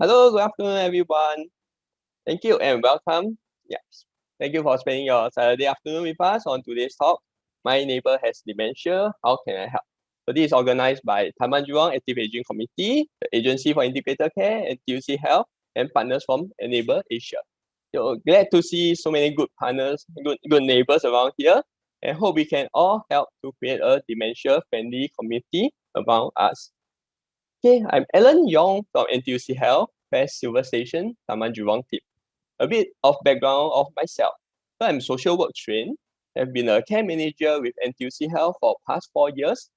Hello, good afternoon, everyone. Thank you and welcome. Yes, thank you for spending your Saturday afternoon with us on today's talk. My neighbor has dementia. How can I help? So this is organized by Taman Jurong Active Aging Committee, the Agency for Integrated Care, and TUC Health, and partners from EnableAsia. So glad to see so many good partners, good neighbors around here, and hope we can all help to create a dementia-friendly community around us. Okay, I'm Alan Yong from NTUC Health, West Silver Station, Taman Jurong team. A bit of background of myself. So I'm social work trained. I've been a care manager with NTUC Health for past 4 years.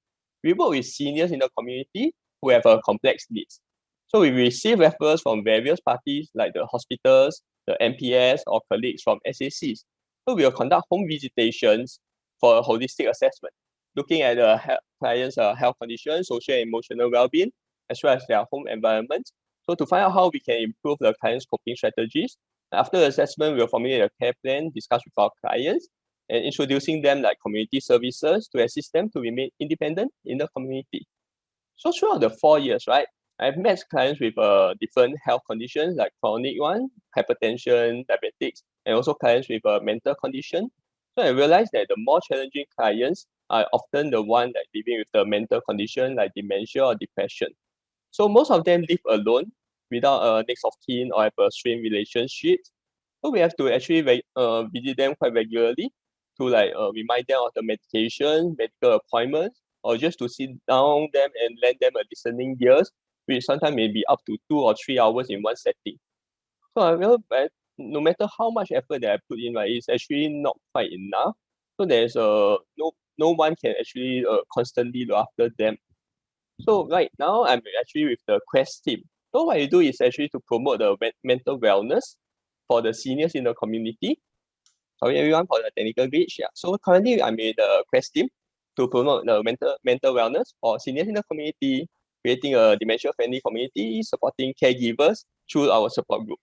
We work with seniors in the community who have a complex needs. So we receive referrals from various parties like the hospitals, the MPS, or colleagues from SACs. So we will conduct home visitations for a holistic assessment, looking at the client's health condition, social and emotional well-being, as well as their home environment. So to find out how we can improve the client's coping strategies. After the assessment, we'll formulate a care plan, discuss with our clients, and introducing them like community services to assist them to remain independent in the community. So throughout the 4 years, right, I've met clients with different health conditions like chronic one, hypertension, diabetics, and also clients with a mental condition. So I realized that the more challenging clients are often the one that living with the mental condition like dementia or depression. So most of them live alone without a next of kin or have a strained relationship. So we have to actually visit them quite regularly to remind them of the medication, medical appointments, or just to sit down them and lend them a listening ears, which sometimes may be up to 2 or 3 hours in one setting. So I realized that no matter how much effort that I put in, right, it's actually not quite enough. So there's no one can actually constantly look after them. So right now, I'm actually with the Quest team. So what I do is actually to promote the mental wellness for the seniors in the community. Sorry everyone for the technical glitch. Yeah. So currently, I'm in the Quest team to promote the mental wellness for seniors in the community, creating a dementia-friendly community, supporting caregivers through our support group.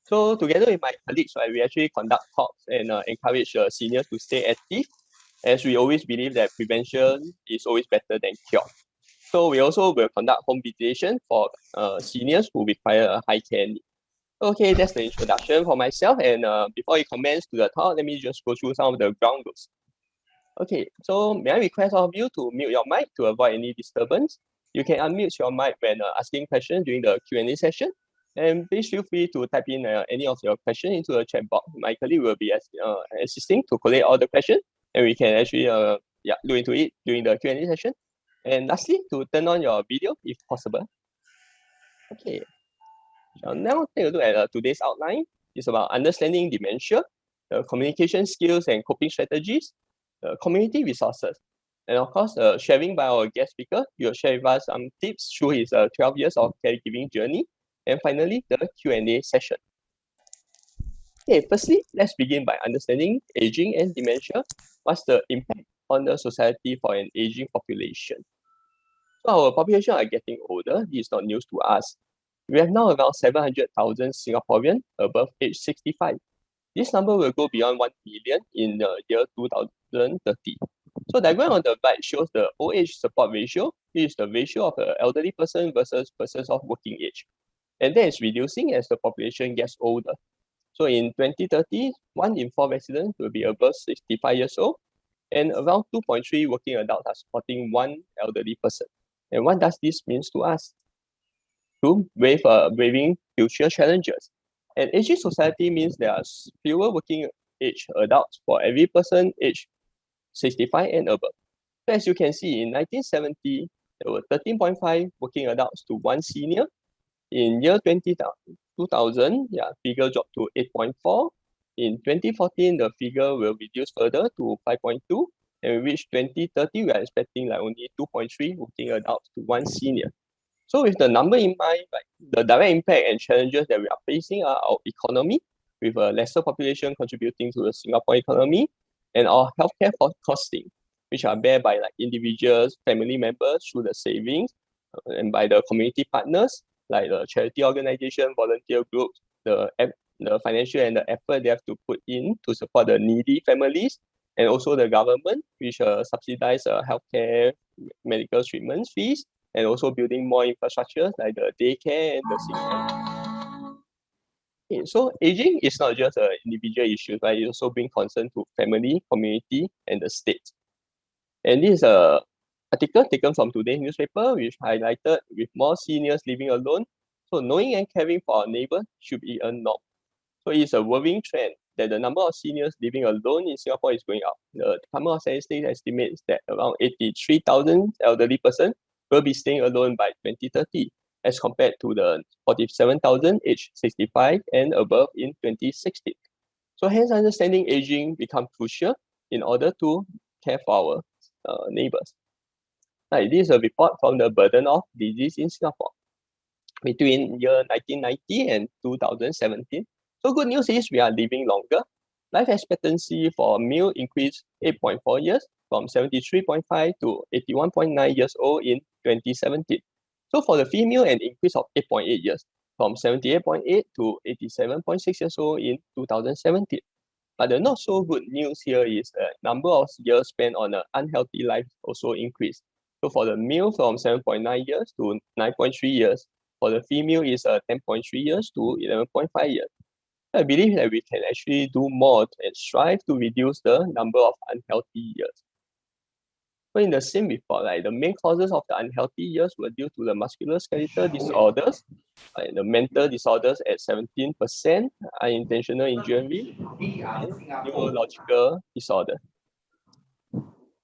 So together with my colleagues, right, we actually conduct talks and encourage seniors to stay active, as we always believe that prevention is always better than cure. So we also will conduct home visitation for seniors who require a high care need. Okay, that's the introduction for myself. And before we commence to the talk, let me just go through some of the ground rules. Okay, so may I request all of you to mute your mic to avoid any disturbance? You can unmute your mic when asking questions during the Q&A session. And please feel free to type in any of your questions into the chat box. My colleague will be assisting to collate all the questions, and we can actually look into it during the Q&A session. And lastly, to turn on your video if possible. Okay, so now take a look at today's outline. It's about understanding dementia, the communication skills and coping strategies, the community resources, and of course, sharing by our guest speaker. He'll share with us some tips through his 12 years of caregiving journey. And finally, the Q&A session. Okay, firstly, let's begin by understanding aging and dementia. What's the impact on the society for an aging population? So our population are getting older. This is not news to us. We have now around 700,000 Singaporeans above age 65. This number will go beyond 1 million in the year 2030. So the diagram on the right shows the old age support ratio, which is the ratio of an elderly person versus persons of working age. And that is reducing as the population gets older. So in 2030, 1 in 4 residents will be above 65 years old, and around 2.3 working adults are supporting 1 elderly person. And what does this mean to us? To braving future challenges. An aging society means there are fewer working age adults for every person aged 65 and above. So as you can see, in 1970, there were 13.5 working adults to 1 senior. In year 2000, figure dropped to 8.4. In 2014, the figure will reduce further to 5.2. And we reach 2030, we are expecting only 2.3 working adults to 1 senior. So with the number in mind, the direct impact and challenges that we are facing are our economy, with a lesser population contributing to the Singapore economy, and our healthcare costing, which are borne by individuals, family members through the savings, and by the community partners, like the charity organization, volunteer groups, the financial and the effort they have to put in to support the needy families, and also the government, which subsidize healthcare medical treatment fees, and also building more infrastructures like the daycare and the sick care. Okay, so aging is not just an individual issue, but it also brings concern to family, community, and the state. And this is a article taken from today's newspaper, which highlighted with more seniors living alone. So knowing and caring for our neighbor should be a norm. So it's a worrying trend that the number of seniors living alone in Singapore is going up. The Taman of Statistics estimates that around 83,000 elderly persons will be staying alone by 2030, as compared to the 47,000 aged 65 and above in 2016. So hence understanding aging becomes crucial in order to care for our neighbors. Right, this is a report from the Burden of Disease in Singapore between year 1990 and 2017. So good news is we are living longer. Life expectancy for male increased 8.4 years from 73.5 to 81.9 years old in 2017. So for the female, an increase of 8.8 years from 78.8 to 87.6 years old in 2017. But the not so good news here is the number of years spent on an unhealthy life also increased. So for the male, from 7.9 years to 9.3 years. For the female, is 10.3 years to 11.5 years. I believe that we can actually do more and strive to reduce the number of unhealthy years. So in the same report, the main causes of the unhealthy years were due to the musculoskeletal disorders, the mental disorders at 17%, unintentional injury, and neurological disorder.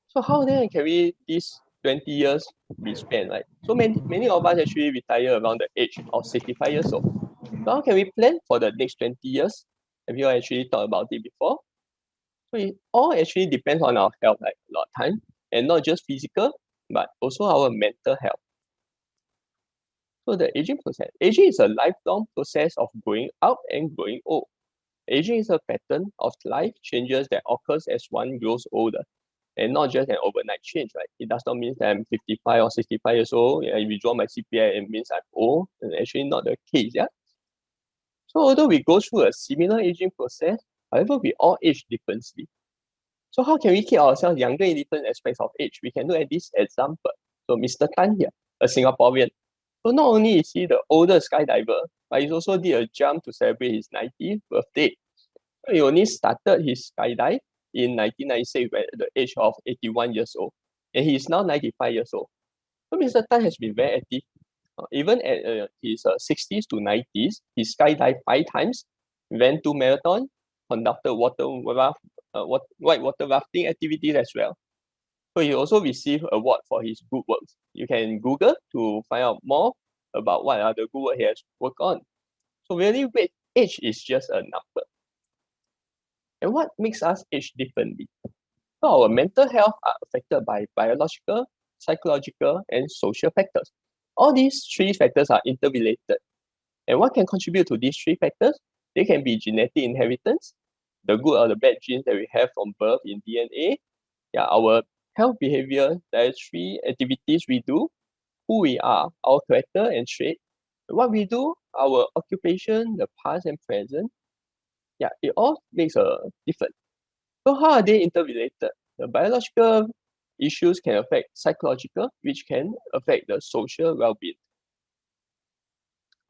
So how then can we these 20 years be spent, right? So many of us actually retire around the age of 65 years old. So how can we plan for the next 20 years? Have you actually thought about it before? So it all actually depends on our health, a lot of time, and not just physical, but also our mental health. So the aging process. Aging is a lifelong process of growing up and growing old. Aging is a pattern of life changes that occurs as one grows older, and not just an overnight change, right? It does not mean that I'm 55 or 65 years old, I withdraw my CPF, it means I'm old. And actually not the case, yeah? So although we go through a similar aging process, however, we all age differently. So how can we keep ourselves younger in different aspects of age? We can look at this example. So Mr. Tan here, a Singaporean. So not only is he the oldest skydiver, but he also did a jump to celebrate his 90th birthday. So he only started his skydive in 1996 at the age of 81 years old. And he is now 95 years old. So Mr. Tan has been very active. Even at his 60s to 90s, he skydived 5 times, ran 2 marathons, conducted whitewater rafting activities as well. So he also received award for his good works. You can Google to find out more about what are the good work he has worked on. So really, age is just a number. And what makes us age differently? So our mental health are affected by biological, psychological, and social factors. All these 3 factors are interrelated. And what can contribute to these 3 factors? They can be genetic inheritance, the good or the bad genes that we have from birth in DNA, our health behavior, dietary activities we do, who we are, our character and trait, what we do, our occupation, the past and present. It all makes a difference. So how are they interrelated? The biological issues can affect psychological, which can affect the social well-being.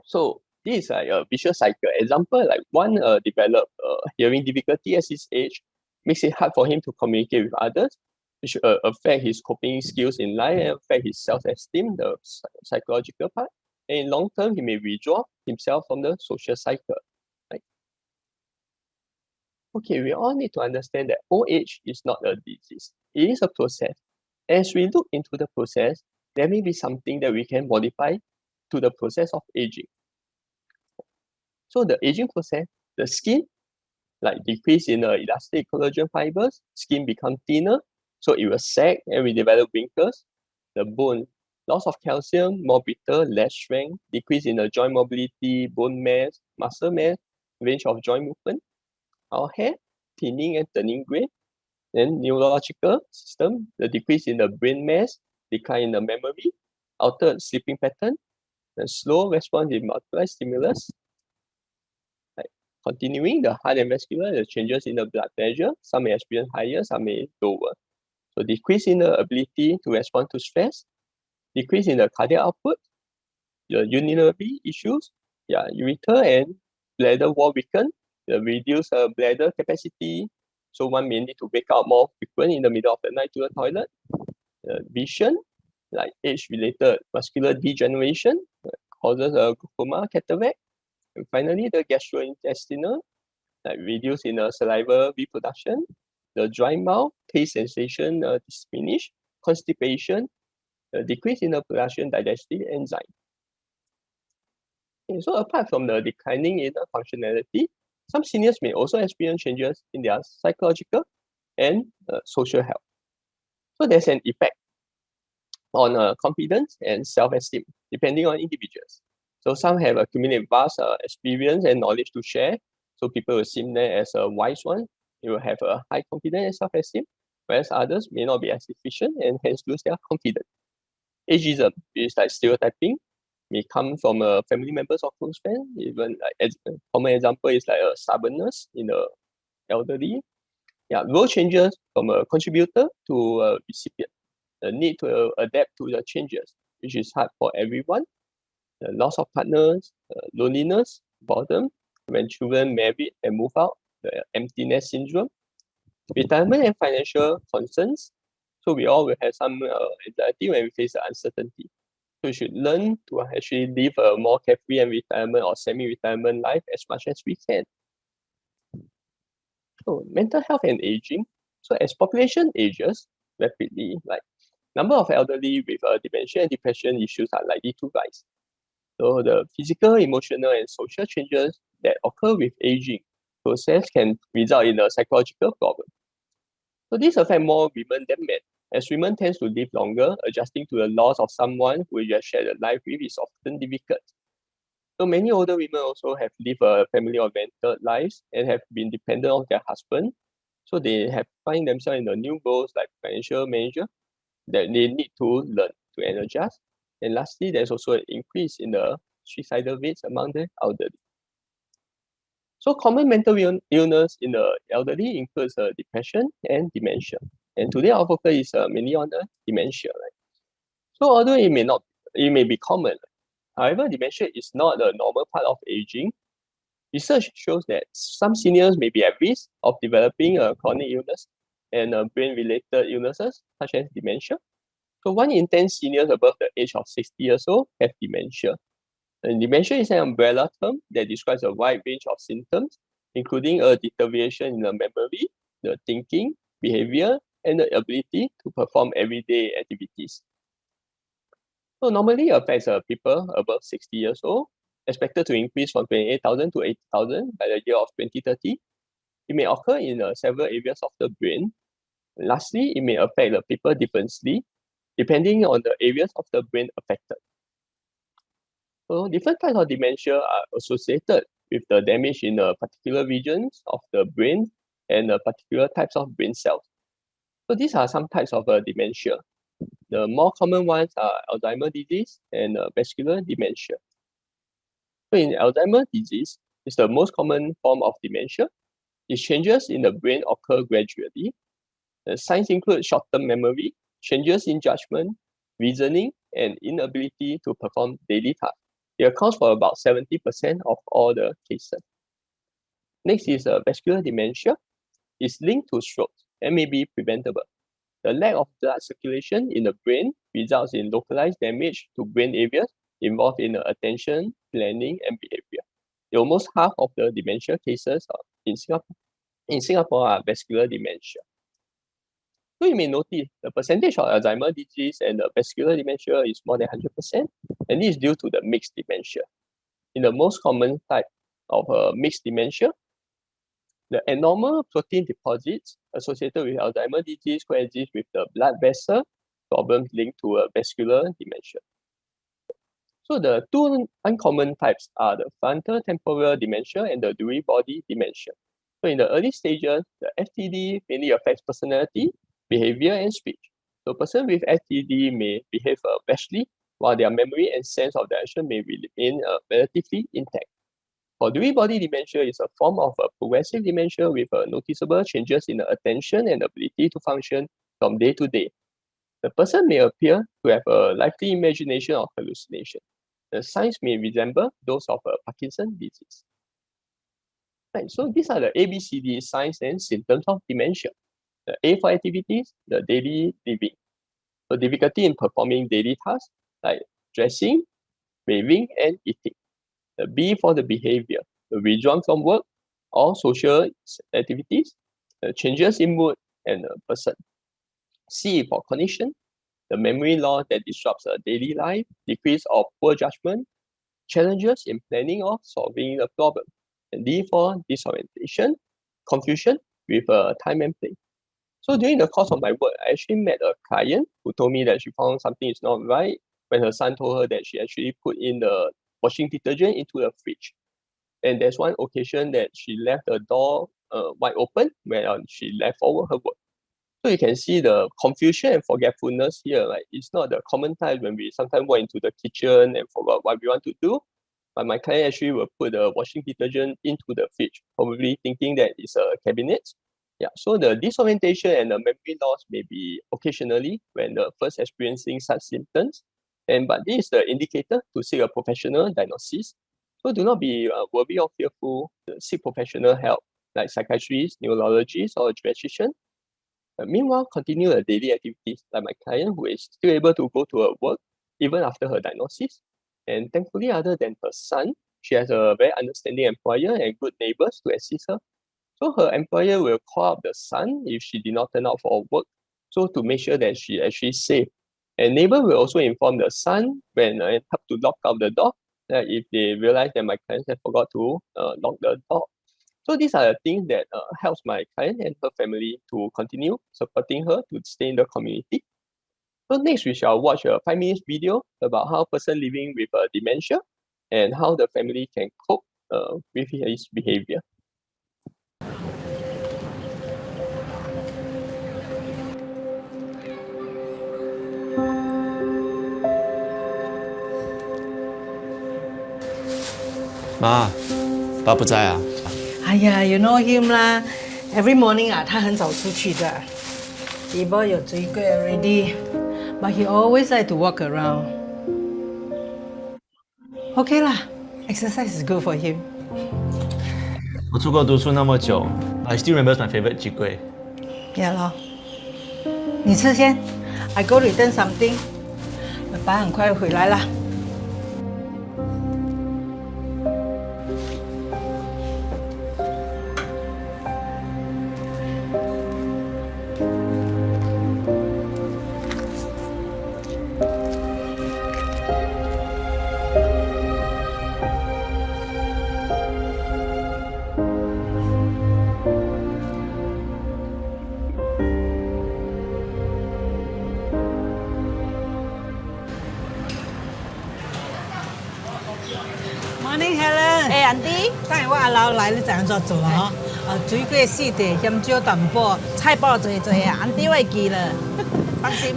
So this is like a vicious cycle. Example, like one developed hearing difficulty at his age, makes it hard for him to communicate with others, which affect his coping skills in life and affect his self-esteem, the psychological part. And in long term, he may withdraw himself from the social cycle. Right? Okay, we all need to understand that old age is not a disease. It is a process. As we look into the process, there may be something that we can modify to the process of aging. So the aging process, the skin, like decrease in the elastic collagen fibers, skin become thinner, so it will sag and we develop wrinkles. The bone, loss of calcium, more brittle, less strength, decrease in the joint mobility, bone mass, muscle mass, range of joint movement. Our hair, thinning and turning gray. Then neurological system, the decrease in the brain mass, decline in the memory, altered sleeping pattern, and slow response in multiple stimulus. Continuing the heart and vascular, the changes in the blood pressure, some may experience higher, some may lower. So decrease in the ability to respond to stress, decrease in the cardiac output, the urinary issues, ureter and bladder wall weaken, reduce bladder capacity, so one may need to wake up more frequent in the middle of the night to the toilet. Vision, like age-related muscular degeneration, causes glaucoma, cataract. And finally, the gastrointestinal, like reduce in saliva reproduction, the dry mouth, taste sensation diminish, constipation, decrease in the production digestive enzyme. Okay, so apart from the declining inner functionality, some seniors may also experience changes in their psychological and social health. So there's an effect on confidence and self-esteem, depending on individuals. So some have accumulated vast experience and knowledge to share. So people will see them as a wise one. They will have a high confidence and self-esteem, whereas others may not be as efficient and hence lose their confidence. Ageism, which is like stereotyping, may come from family members or close friends. Even like as a common example is like a stubbornness in the elderly. Yeah, role changes from a contributor to a recipient. The need to adapt to the changes, which is hard for everyone. The loss of partners, loneliness, boredom, when children marry and move out, the emptiness syndrome, retirement and financial concerns. So we all will have some anxiety when we face the uncertainty. So we should learn to actually live a more carefree and retirement or semi-retirement life as much as we can. So mental health and aging. So as population ages rapidly, like number of elderly with dementia and depression issues are likely to rise. So the physical, emotional, and social changes that occur with aging process can result in a psychological problem. So this affects more women than men, as women tend to live longer, adjusting to the loss of someone who you have shared a life with is often difficult. So many older women also have lived a family-oriented lives and have been dependent on their husband. So they have find themselves in the new roles like financial manager that they need to learn to energize. And lastly, there's also an increase in the suicidal rates among the elderly. So common mental illness in the elderly includes depression and dementia. And today our focus is mainly on the dementia. Right? So although it may be common, however, dementia is not a normal part of aging. Research shows that some seniors may be at risk of developing a chronic illness and brain-related illnesses such as dementia. So 1 in 10 seniors above the age of 60 years old have dementia. And dementia is an umbrella term that describes a wide range of symptoms, including a deterioration in the memory, the thinking, behavior, and the ability to perform everyday activities. So normally affects people above 60 years old, expected to increase from 28,000 to 80,000 by the year of 2030. It may occur in several areas of the brain. Lastly, it may affect the people differently, depending on the areas of the brain affected. So different types of dementia are associated with the damage in particular regions of the brain and particular types of brain cells. So these are some types of dementia. The more common ones are Alzheimer's disease and vascular dementia. So in Alzheimer's disease, it's the most common form of dementia. Its changes in the brain occur gradually. The signs include short-term memory, changes in judgment, reasoning, and inability to perform daily tasks. It accounts for about 70% of all the cases. Next is vascular dementia. It's linked to stroke and may be preventable. The lack of blood circulation in the brain results in localized damage to brain areas involved in attention, planning, and behavior. Almost half of the dementia cases in Singapore are vascular dementia. So you may notice the percentage of Alzheimer's disease and the vascular dementia is more than 100%, and this is due to the mixed dementia. In the most common type of mixed dementia, the abnormal protein deposits associated with Alzheimer's disease coexist with the blood vessel problems linked to vascular dementia. So the two uncommon types are the frontotemporal dementia and the Lewy body dementia. So in the early stages, the FTD mainly affects personality, behavior, and speech. So a person with FTD may behave rashly, while their memory and sense of direction may remain relatively intact. For Lewy body dementia is a form of progressive dementia with noticeable changes in the attention and ability to function from day to day. The person may appear to have a lively imagination or hallucination. The signs may resemble those of Parkinson's disease. Right, so these are the ABCD signs and symptoms of dementia. The A for activities, the daily living. So difficulty in performing daily tasks like dressing, bathing, and eating. The B for the behavior, the withdrawal from work or social activities, the changes in mood and the person. C for cognition, the memory loss that disrupts daily life, decrease or poor judgment, challenges in planning or solving a problem. And D for disorientation, confusion with time and place. So during the course of my work, I actually met a client who told me that she found something is not right when her son told her that she actually put in the washing detergent into the fridge. And there's one occasion that she left the door wide open when she left for her work. So you can see the confusion and forgetfulness here. Like it's not the common time when we sometimes walk into the kitchen and forgot what we want to do. But my client actually will put the washing detergent into the fridge, probably thinking that it's a cabinet. Yeah, so the disorientation and the memory loss may be occasionally when the first experiencing such symptoms. But this is the indicator to seek a professional diagnosis. So do not be worried or fearful. Seek professional help like psychiatrists, neurologists, or geriatrician. Meanwhile, continue her daily activities like my client who is still able to go to her work even after her diagnosis. And thankfully, other than her son, she has a very understanding employer and good neighbors to assist her. So her employer will call up the son if she did not turn out for work, so to make sure that she actually safe. And neighbor will also inform the son when help to lock up the door if they realize that my client has forgot to lock the door. So these are the things that helps my client and her family to continue supporting her to stay in the community. So next we shall watch a 5 minutes video about how a person living with dementia and how the family can cope with his behavior. Ma, 爸不在啊。哎呀 you know him 啦 ，every morning 啊，他很早出去的。Neighbour 有追过 already, but he always like to walk around. Okay 啦 ，exercise is good for him. 我出国读书那么久 ，I still remember my favorite 鸡龟。呀咯，你吃先 ，I go return something. 爸爸很快回来啦。Morning Helen， Auntie， 等下我阿老來，你知影怎做啊？水果四地，鹽椒淡薄，菜包做做啊，Auntie 會記啦。放心，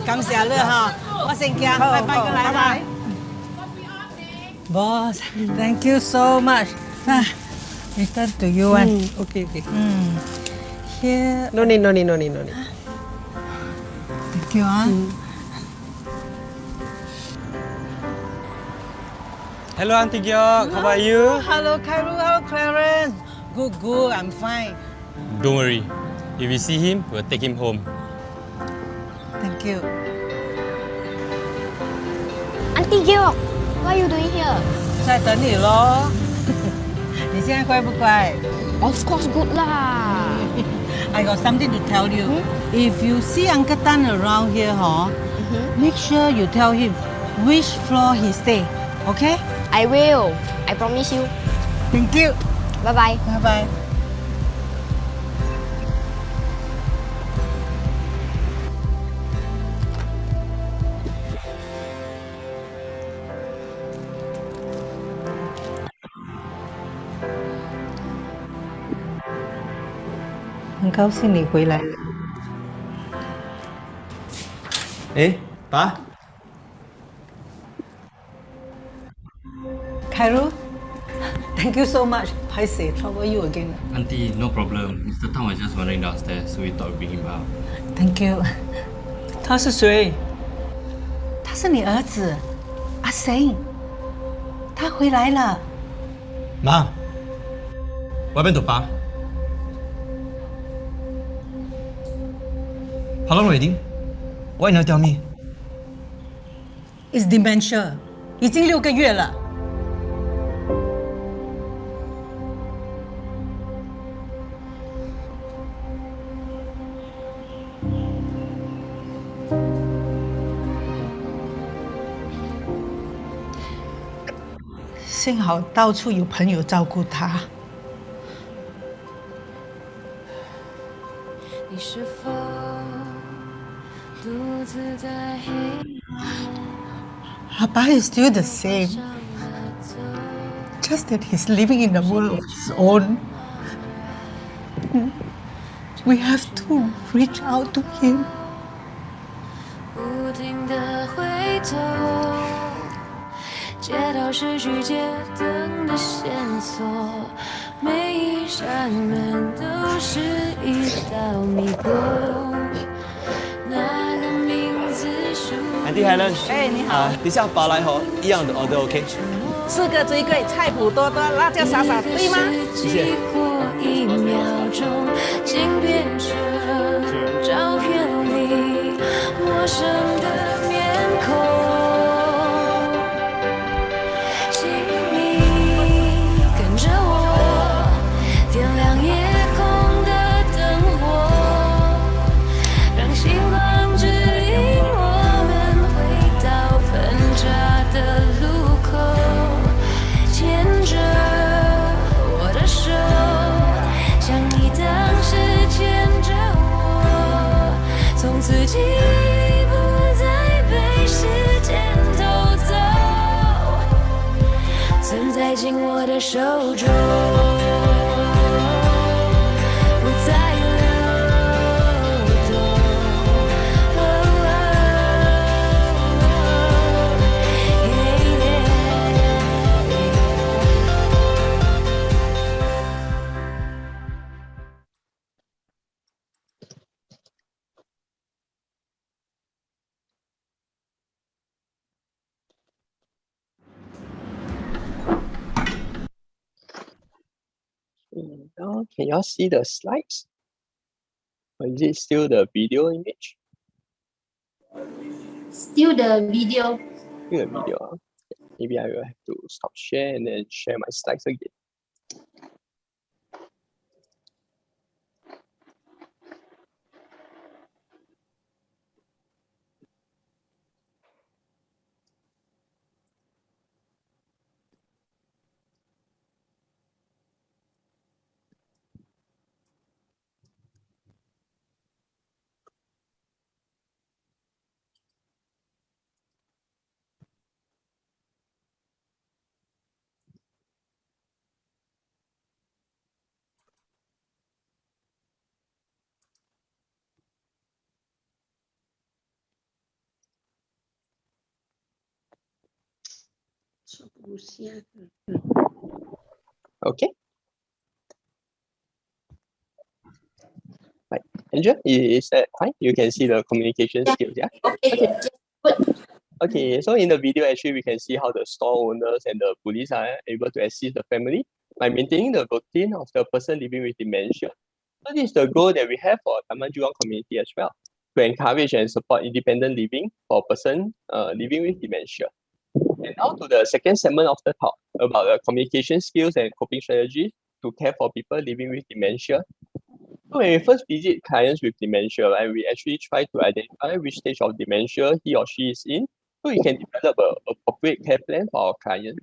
感謝你哈，我先行，拜拜過來啦。Boss, thank you so much. Return to you one. Okay. Here. No need. Thank you ah. Hello, Auntie Georg. How are you? Hello, Kairu. Hello, Clarence. Good. I'm fine. Don't worry. If we see him, we'll take him home. Thank you. Auntie Georg, what are you doing here? 在等你咯。你现在乖不乖 Of course, good lah. I got something to tell you. If you see Uncle Tan around here, make sure you tell him which floor he stay. Okay? I will. I promise you. Thank you. Bye bye. Bye bye. Rất 高兴你回来了。哎，爸。Kairu, thank you so much. I say trouble you again. Auntie, no problem. Mr. Tan was just wandering downstairs, so we thought we'd bring him out. Thank you. 他是谁？他是你儿子，阿成。他回来了。妈， What happened to Pa? How long already? Why you never tell me? It's dementia，已经6个月了。幸好到处有朋友照顾他。你是否独自在黑Papa is still the same, 上了走？ just that he's living in a world of his own. We have to reach out to him. 不停地回头，街道失去街灯的线索，每一扇门都是一道迷宫。那个名字属于 Auntie Helen，你好，等下爸来吼，一样的 order，OK？、4个追桂，菜谱多多，辣椒少少，对吗？谢谢。过1秒钟，竟变成照片里陌生的面孔。请你跟着我，点亮夜空的灯火，让星光指引我们回到分岔的路口，牵着我的手，像你当时牵着我，从此起不再被时间偷走，存在进我的手中，不再流动。Now, can you all see the slides? Or is it still the video image? Still the video. Still the video. Maybe I will have to stop share and then share my slides again. Okay. Right. Andrea, is that fine? You can see the communication skills, yeah? Okay. Good. Okay, so in the video, actually, we can see how the store owners and the police are able to assist the family by maintaining the routine of the person living with dementia. So this is the goal that we have for Taman Jurong community as well, to encourage and support independent living for a person living with dementia. And now to the second segment of the talk about the communication skills and coping strategies to care for people living with dementia. So when we first visit clients with dementia, right, we actually try to identify which stage of dementia he or she is in, so we can develop an appropriate care plan for our client.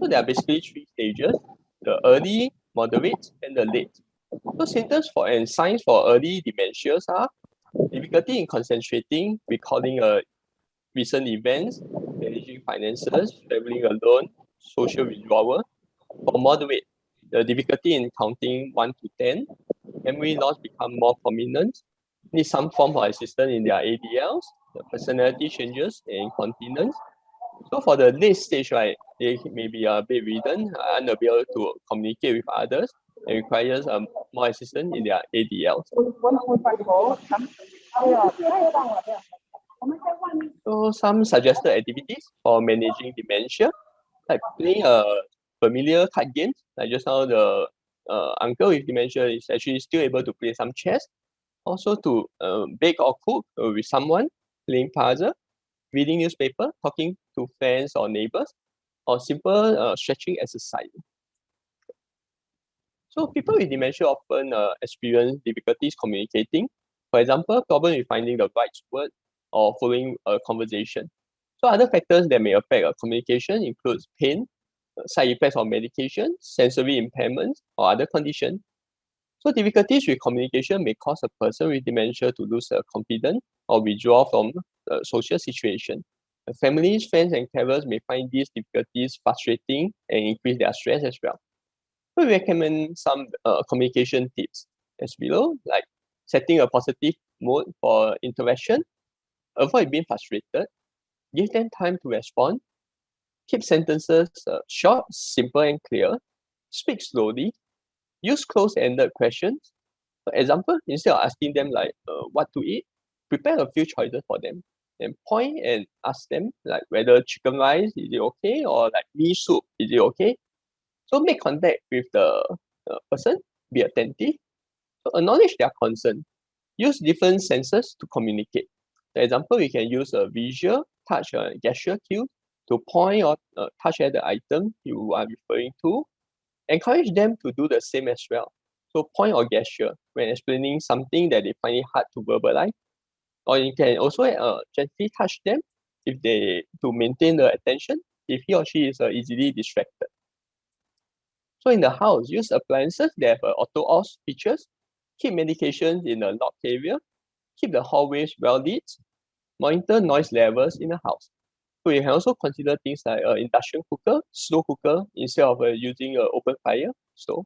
So there are basically 3 stages: the early, moderate, and the late. So symptoms for and signs for early dementias are difficulty in concentrating, recalling recent events, managing finances, traveling alone, social withdrawal. For moderate, the difficulty in counting 1 to 10, memory loss become more prominent, need some form of assistance in their ADLs, the personality changes and incontinence. So for the late stage, right, they may be bedridden, unable to communicate with others, and requires more assistance in their ADLs. So some suggested activities for managing dementia, like playing a familiar card game, like just now the uncle with dementia is actually still able to play some chess, also to bake or cook with someone, playing puzzle, reading newspaper, talking to friends or neighbors, or simple stretching exercise. So people with dementia often experience difficulties communicating. For example, problem with finding the right word or following a conversation. So other factors that may affect communication includes pain, side effects of medication, sensory impairments, or other conditions. So difficulties with communication may cause a person with dementia to lose confidence or withdraw from social situation. Families, friends, and carers may find these difficulties frustrating and increase their stress as well. We recommend some communication tips as below, like setting a positive mode for interaction, avoid being frustrated, give them time to respond, keep sentences short, simple, and clear, speak slowly, use close-ended questions. For example, instead of asking them like what to eat, prepare a few choices for them and point and ask them like whether chicken rice is it okay or like mee soup is it okay. So make contact with the person, be attentive, so acknowledge their concern. Use different senses to communicate. For example, we can use a visual, touch, gesture cue to point or touch at the item you are referring to. Encourage them to do the same as well. So point or gesture when explaining something that they find it hard to verbalize. Or you can also gently touch them if they to maintain the attention if he or she is easily distracted. So in the house, use appliances that have auto-off features, keep medications in a locked area, keep the hallways well lit, monitor noise levels in the house. So you can also consider things like induction cooker, slow cooker, instead of using an open fire stove.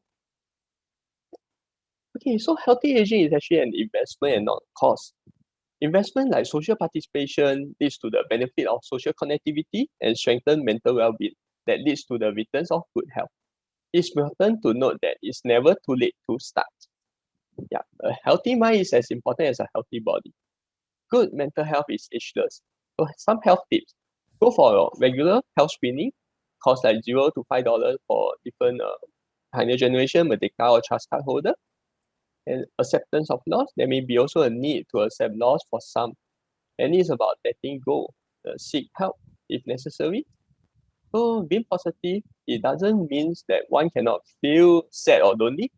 Okay, so healthy aging is actually an investment and not a cost. Investment like social participation leads to the benefit of social connectivity and strengthen mental well-being that leads to the returns of good health. It's important to note that it's never too late to start. Yeah, a healthy mind is as important as a healthy body. Good mental health is ageless. So some health tips. Go for a regular health screening. Cost like $0 to $5 for different pioneer generation, Merdeka or Trust card holder. And acceptance of loss. There may be also a need to accept loss for some. And it's about letting go. Seek help if necessary. So being positive, it doesn't mean that one cannot feel sad or lonely.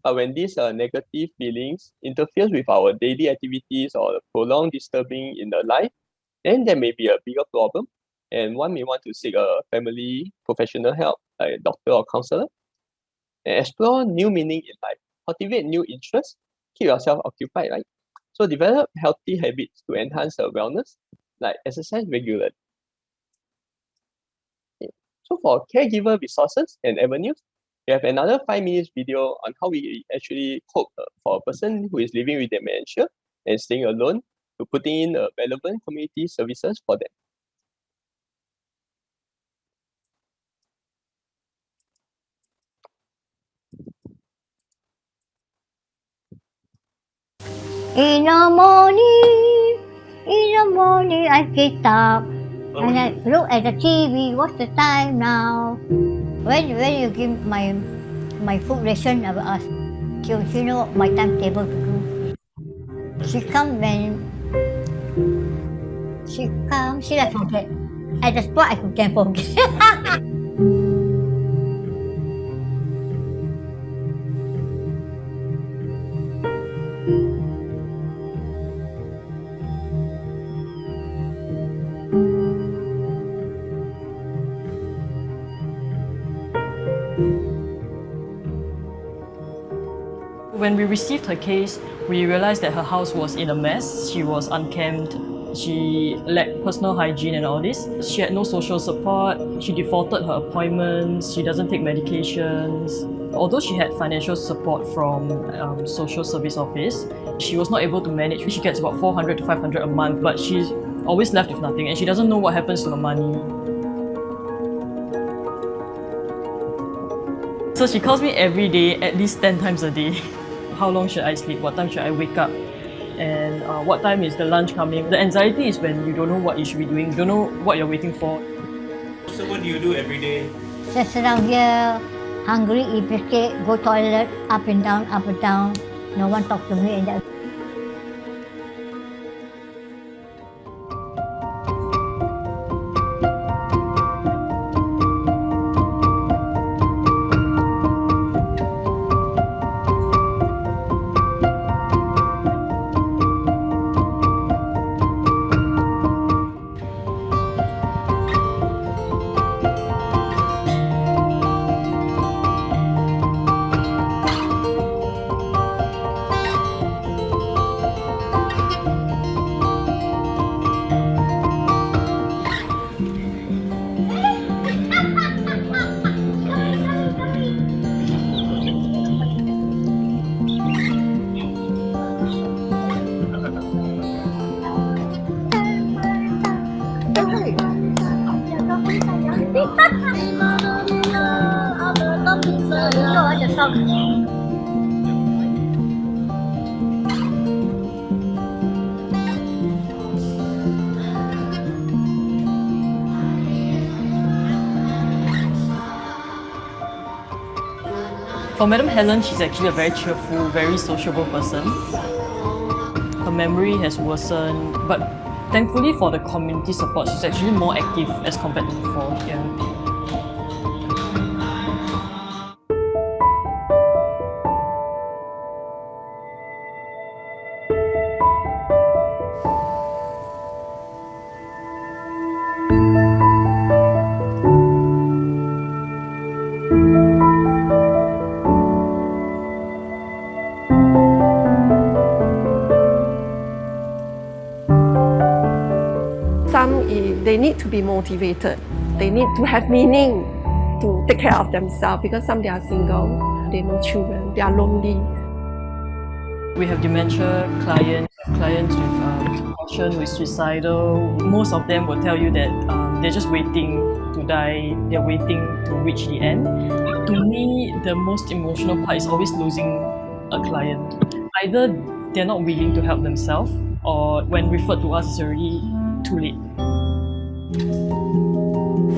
But when these negative feelings interferes with our daily activities or prolonged disturbing in the life, then there may be a bigger problem. And one may want to seek a family professional help, like a doctor or counselor. And explore new meaning in life. Cultivate new interests. Keep yourself occupied, right? So develop healthy habits to enhance wellness, like exercise regularly. So for caregiver resources and avenues, we have another 5 minutes video on how we actually cope for a person who is living with dementia and staying alone to putting in relevant community services for them. In the morning I get up and I look at the TV, what's the time now? When you give my food ration, I will ask, she know my timetable to do. She come when she like forget. At the spot I can forget. When we received her case, we realized that her house was in a mess. She was unkempt. She lacked personal hygiene and all this. She had no social support. She defaulted her appointments. She doesn't take medications. Although she had financial support from social service office, she was not able to manage. She gets about 400 to 500 a month, but she's always left with nothing and she doesn't know what happens to the money. So she calls me every day, at least 10 times a day. How long should I sleep? What time should I wake up? And what time is the lunch coming? The anxiety is when you don't know what you should be doing, you don't know what you're waiting for. So what do you do every day? Just around here, hungry, eat biscuit, go toilet, up and down, up and down. No one talk to me and that. For Madam Helen, she's actually a very cheerful, very sociable person. Her memory has worsened, but thankfully for the community support, she's actually more active as compared to before. Yeah. They need to be motivated. They need to have meaning to take care of themselves because some they are single, they no children, they are lonely. We have dementia clients with depression, with suicidal. Most of them will tell you that they're just waiting to die, they're waiting to reach the end. To me, the most emotional part is always losing a client. Either they're not willing to help themselves, or when referred to us, it's already too late.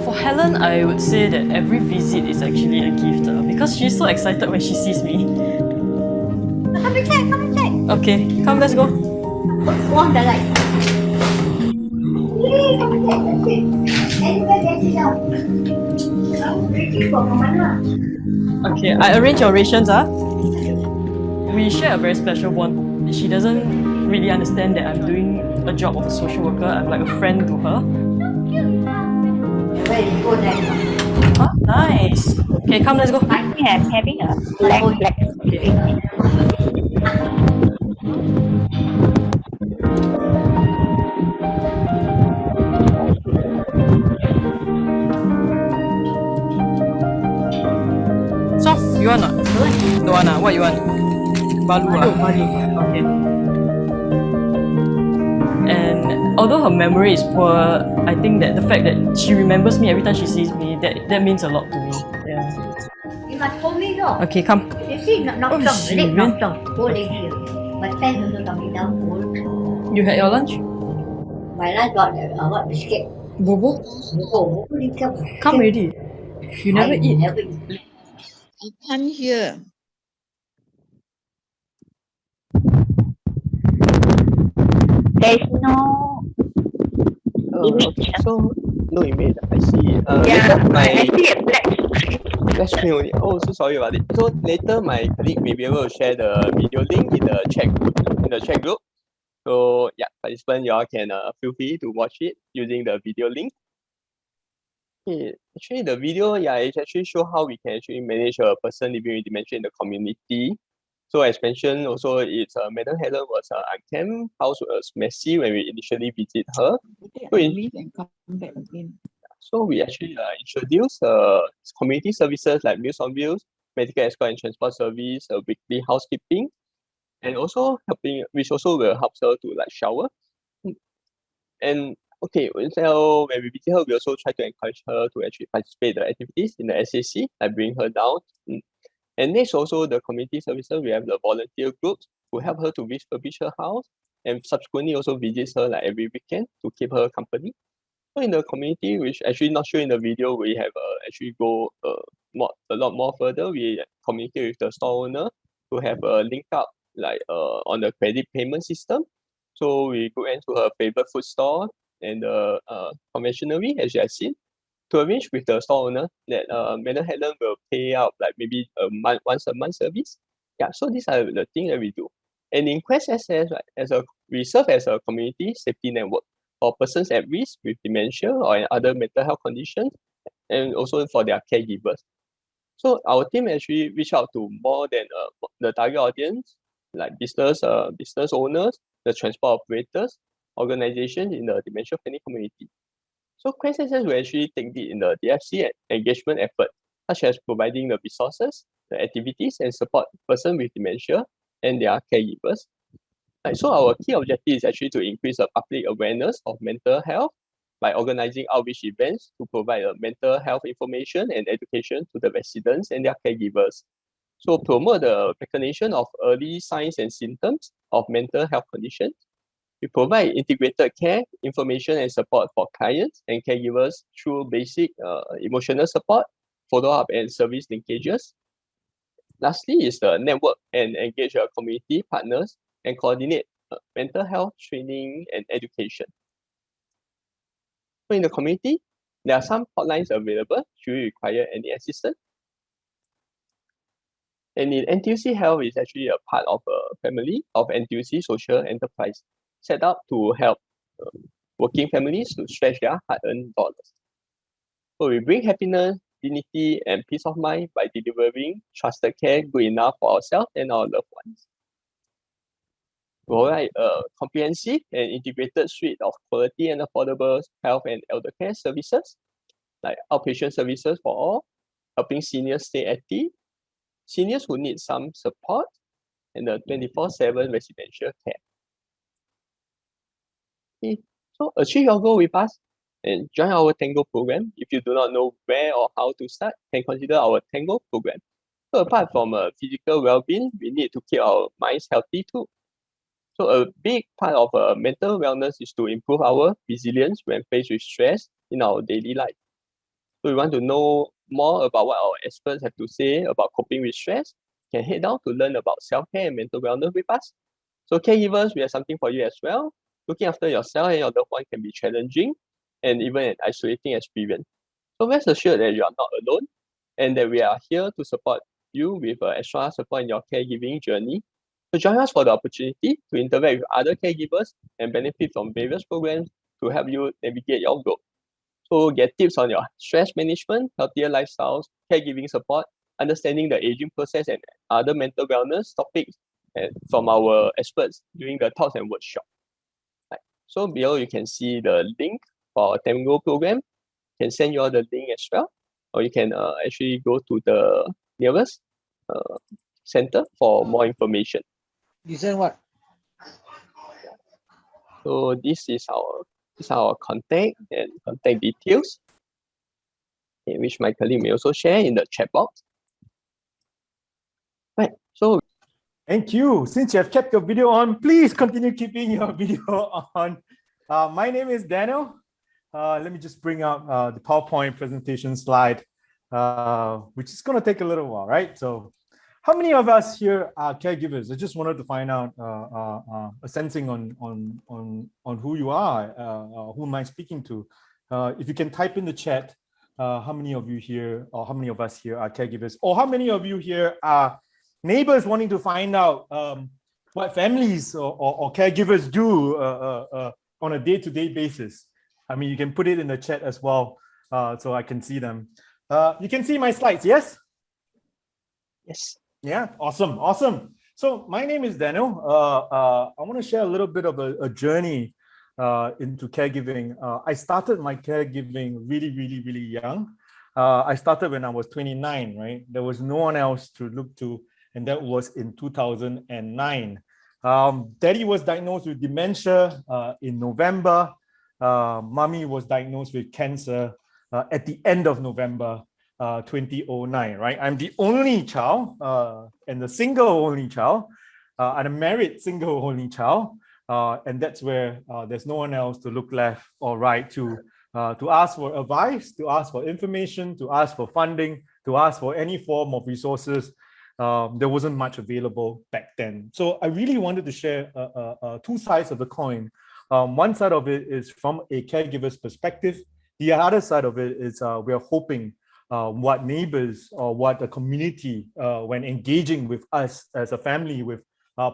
For Helen, I would say that every visit is actually a gift because she's so excited when she sees me. Come inside, come inside. Okay, come, let's go. On the light. Okay, I arrange your rations. We share a very special bond. She doesn't really understand that I'm doing a job of a social worker. I'm like a friend to her. Very good. Huh? Nice. Okay, come, let's go. I think I'm having a black. Okay. So, you want not? Don't want. What you want? Balu. Okay. And although her memory is poor, I think that the fact that she remembers me every time she sees me, that means a lot to me. Yeah. You must hold me though. Okay, come. You see, not Oh, strong, she leg not went. strong. Go lady. My pants also coming down. You had your lunch? My lunch got what biscuit. Bobo? Oh, Come already. You never eat. Never eat. I can't hear. There's no Okay, so no email. I see. yeah, Later I my see a black screen. That's me only. Oh, so sorry about it. So later my colleague may be able to share the video link in the chat group. So yeah, participants, y'all can feel free to watch it using the video link. Okay, actually the video, yeah, it actually show how we can actually manage a person living with dementia in the community. So as mentioned, also it's Madam Helen was unkempt, house was messy when we initially visit her. So we actually introduced community services like Meals on Wheels, medical escort and transport service, weekly housekeeping, and also helping, which also will help her to like shower. And okay, so when we visit her, we also try to encourage her to actually participate in the activities in the SAC, like bring her down. And next also the community services, we have the volunteer groups who help her to refurbish her house and subsequently also visits her like every weekend to keep her company. So in the community, which actually not sure in the video, we have actually go a lot more further, we communicate with the store owner to have a link up on the credit payment system. So we go into her favorite food store and the conventionery, as you have seen, to arrange with the store owner that Madam Helen will pay out maybe once a month service. Yeah, so these are the things that we do. And in Quest SS, we serve as a community safety network for persons at risk with dementia or other mental health conditions, and also for their caregivers. So our team actually reach out to more than the target audience, like business owners, the transport operators, organizations in the dementia friendly community. So Quest SS will actually take lead in the DFC engagement effort, such as providing the resources, the activities, and support persons with dementia and their caregivers. So our key objective is actually to increase the public awareness of mental health by organizing outreach events to provide mental health information and education to the residents and their caregivers. So promote the recognition of early signs and symptoms of mental health conditions. We provide integrated care, information, and support for clients and caregivers through basic emotional support, follow-up, and service linkages. Lastly is the network and engage community partners and coordinate mental health training and education. So in the community, there are some hotlines available should you require any assistance. And in NTUC Health is actually a part of a family of NTUC social enterprise set up to help working families to stretch their hard-earned dollars. So we bring happiness, dignity, and peace of mind by delivering trusted care good enough for ourselves and our loved ones. We provide a comprehensive and integrated suite of quality and affordable health and elder care services, like outpatient services for all, helping seniors stay active, seniors who need some support, and the 24/7 residential care. Okay, so achieve your goal with us and join our Tango program. If you do not know where or how to start, can consider our Tango program. So apart from physical well-being, we need to keep our minds healthy too. So a big part of mental wellness is to improve our resilience when faced with stress in our daily life. So we want to know more about what our experts have to say about coping with stress, can head down to learn about self-care and mental wellness with us. So caregivers, we have something for you as well. Looking after yourself and your loved one can be challenging and even an isolating experience. So rest assured that you are not alone and that we are here to support you with extra support in your caregiving journey. So join us for the opportunity to interact with other caregivers and benefit from various programs to help you navigate your goal. So get tips on your stress management, healthier lifestyles, caregiving support, understanding the aging process, and other mental wellness topics from our experts during the talks and workshop. Right. So below you can see the link for our Tango program. Can send you all the link as well, or you can actually go to the nearest center for more information. You send what? So this is our contact and contact details, which my colleague may also share in the chat box. Right. So thank you. Since you have kept your video on, please continue keeping your video on. My name is Daniel. Let me just bring out the PowerPoint presentation slide, which is going to take a little while, right? So how many of us here are caregivers? I just wanted to find out a sensing on who you are, who am I speaking to? If you can type in the chat, how many of you here, or how many of us here are caregivers, or how many of you here are neighbors wanting to find out what families or caregivers do on a day-to-day basis. I mean, you can put it in the chat as well, so I can see them. You can see my slides, yes? Yes. Yeah, awesome. So my name is Daniel. I want to share a little bit of a journey into caregiving. I started my caregiving really young. I started when I was 29, right? There was no one else to look to, and that was in 2009. Daddy was diagnosed with dementia in November. Mommy was diagnosed with cancer at the end of November 2009, right? I'm the only child and the single only child. I'm a married single only child. And that's where there's no one else to look left or right to ask for advice, to ask for information, to ask for funding, to ask for any form of resources. There wasn't much available back then. So I really wanted to share two sides of the coin. One side of it is from a caregiver's perspective. The other side of it is we are hoping what neighbors or what the community, when engaging with us as a family, with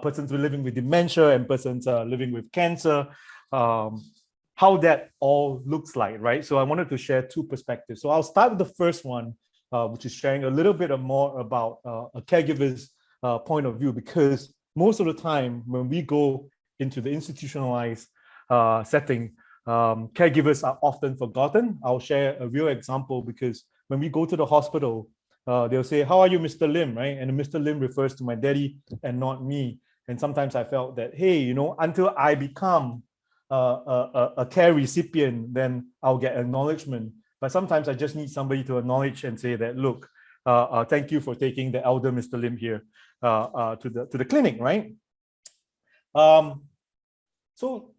persons who are living with dementia and persons living with cancer, how that all looks like, right? So I wanted to share two perspectives. So I'll start with the first one, which is sharing a little bit more about a caregiver's point of view, because most of the time when we go into the institutionalized setting, caregivers are often forgotten. I'll share a real example, because when we go to the hospital, they'll say, "How are you, Mr. Lim?" Right? And Mr. Lim refers to my daddy and not me. And sometimes I felt that, hey, you know, until I become a care recipient, then I'll get acknowledgement. But sometimes I just need somebody to acknowledge and say that, look, thank you for taking the elder Mr. Lim here to the clinic, right? So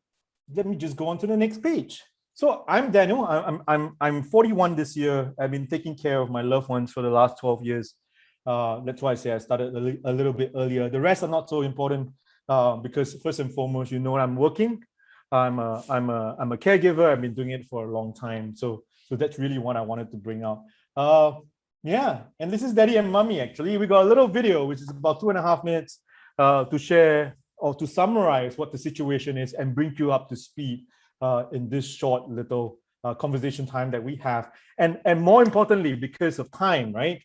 let me just go on to the next page. So I'm Daniel. I'm 41 this year. I've been taking care of my loved ones for the last 12 years. That's why I say I started a little bit earlier. The rest are not so important because first and foremost, you know, I'm working. I'm a caregiver. I've been doing it for a long time. So that's really what I wanted to bring out. Yeah, and this is Daddy and Mommy. Actually, we got a little video which is about 2.5 minutes to share or to summarize what the situation is and bring you up to speed in this short little conversation time that we have. And more importantly, because of time, right?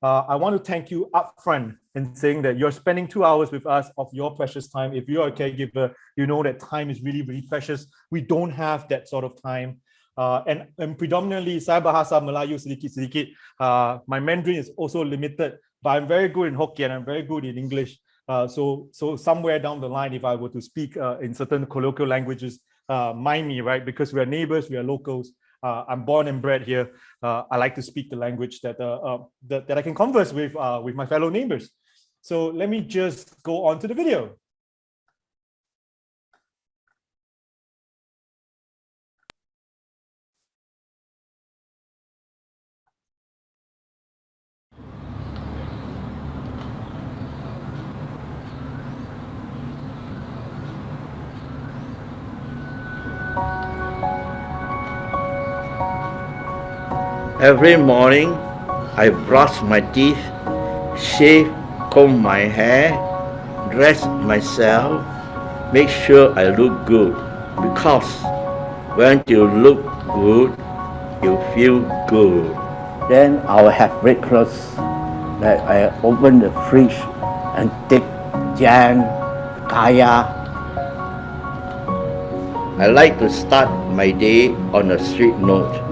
I want to thank you upfront in saying that you're spending 2 hours with us of your precious time. If you're a caregiver, you know that time is really, really precious. We don't have that sort of time. And predominantly, saya bahasa Melayu sedikit-sedikit. My Mandarin is also limited, but I'm very good in Hokkien. I'm very good in English. So somewhere down the line, if I were to speak in certain colloquial languages, mind me, right? Because we are neighbors, we are locals. I'm born and bred here. I like to speak the language that I can converse with my fellow neighbors. So let me just go on to the video. Every morning, I brush my teeth, shave, comb my hair, dress myself, make sure I look good. Because when you look good, you feel good. Then I will have breakfast. Like I open the fridge and take jam, kaya. I like to start my day on a sweet note.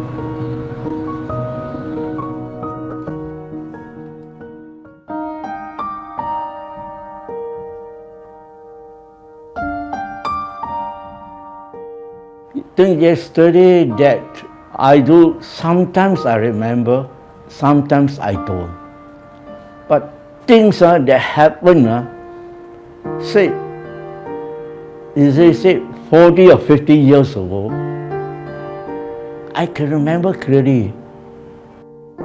Think yesterday that I do, sometimes I remember, sometimes I don't. But things that happen, say 40 or 50 years ago, I can remember clearly.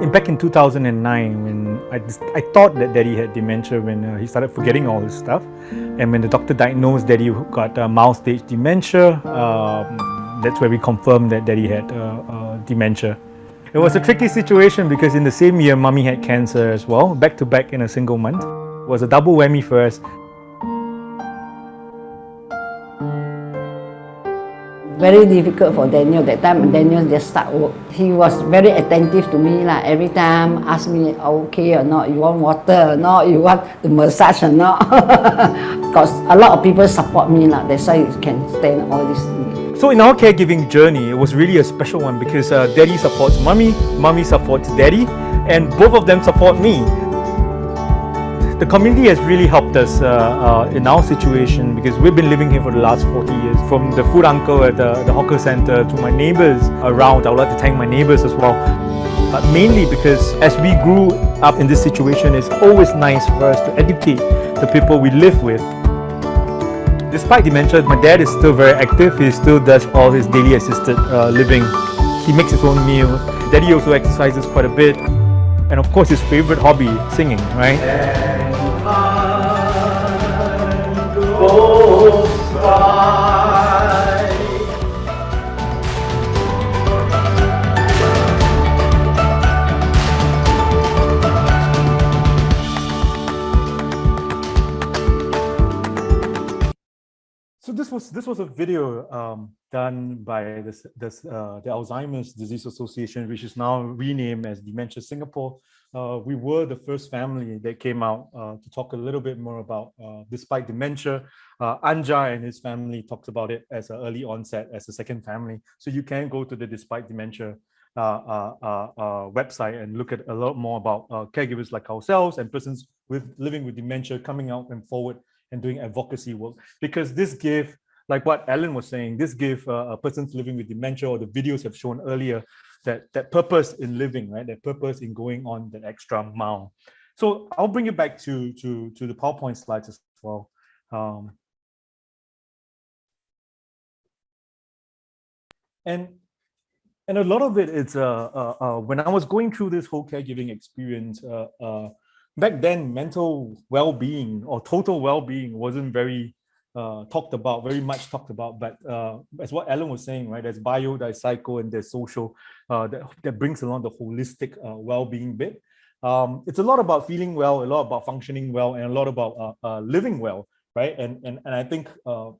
Back in 2009, when I thought that Daddy had dementia, when he started forgetting all his stuff, and when the doctor diagnosed Daddy got mild stage dementia, that's where we confirmed that Daddy had dementia. It was a tricky situation because in the same year, Mommy had cancer as well, back to back in a single month. It was a double whammy for us. Very difficult for Daniel. That time Daniel just start work. He was very attentive to me lah. Every time ask me okay or not, you want water or not, you want the massage or not. Because a lot of people support me lah. That's why you can stand all this. So in our caregiving journey, it was really a special one because Daddy supports Mommy, Mommy supports Daddy, and both of them support me. The community has really helped us in our situation because we've been living here for the last 40 years. From the food uncle at the hawker center to my neighbors around, I would like to thank my neighbors as well. But mainly because as we grew up in this situation, it's always nice for us to educate the people we live with. Despite dementia, my dad is still very active. He still does all his daily assisted living. He makes his own meals. Daddy also exercises quite a bit. and of course his favorite hobby, singing, right? So this was a video done by the Alzheimer's Disease Association, which is now renamed as Dementia Singapore. We were the first family that came out to talk a little bit more about despite dementia. Anja and his family talked about it as an early onset, as a second family. So you can go to the Despite Dementia website and look at a lot more about caregivers like ourselves and persons living with dementia coming out and forward and doing advocacy work, because this gave, like what Alan was saying, this gave persons living with dementia, or the videos have shown earlier, that purpose in living, right? That purpose in going on that extra mile. So I'll bring it back to the PowerPoint slides as well. And a lot of it is when I was going through this whole caregiving experience, back then, mental well-being or total well-being wasn't very very much talked about. But as what Alan was saying, right, there's bio, there's psycho, and there's social that brings along the holistic well-being bit. It's a lot about feeling well, a lot about functioning well, and a lot about living well, right? And I think a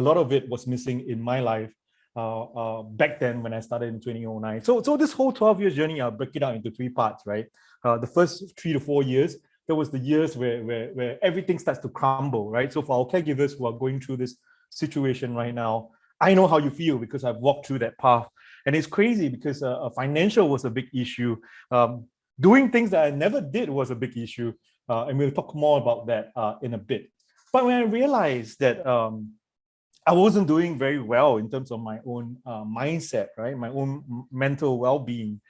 lot of it was missing in my life back then when I started in 2009. So this whole 12 years journey, I'll break it out into three parts, right? The first 3 to 4 years, there was the years where everything starts to crumble, right? So for our caregivers who are going through this situation right now, I know how you feel because I've walked through that path. And it's crazy because financial was a big issue. Doing things that I never did was a big issue. And we'll talk more about that in a bit. But when I realized that I wasn't doing very well in terms of my own mindset, right? My own mental well-being.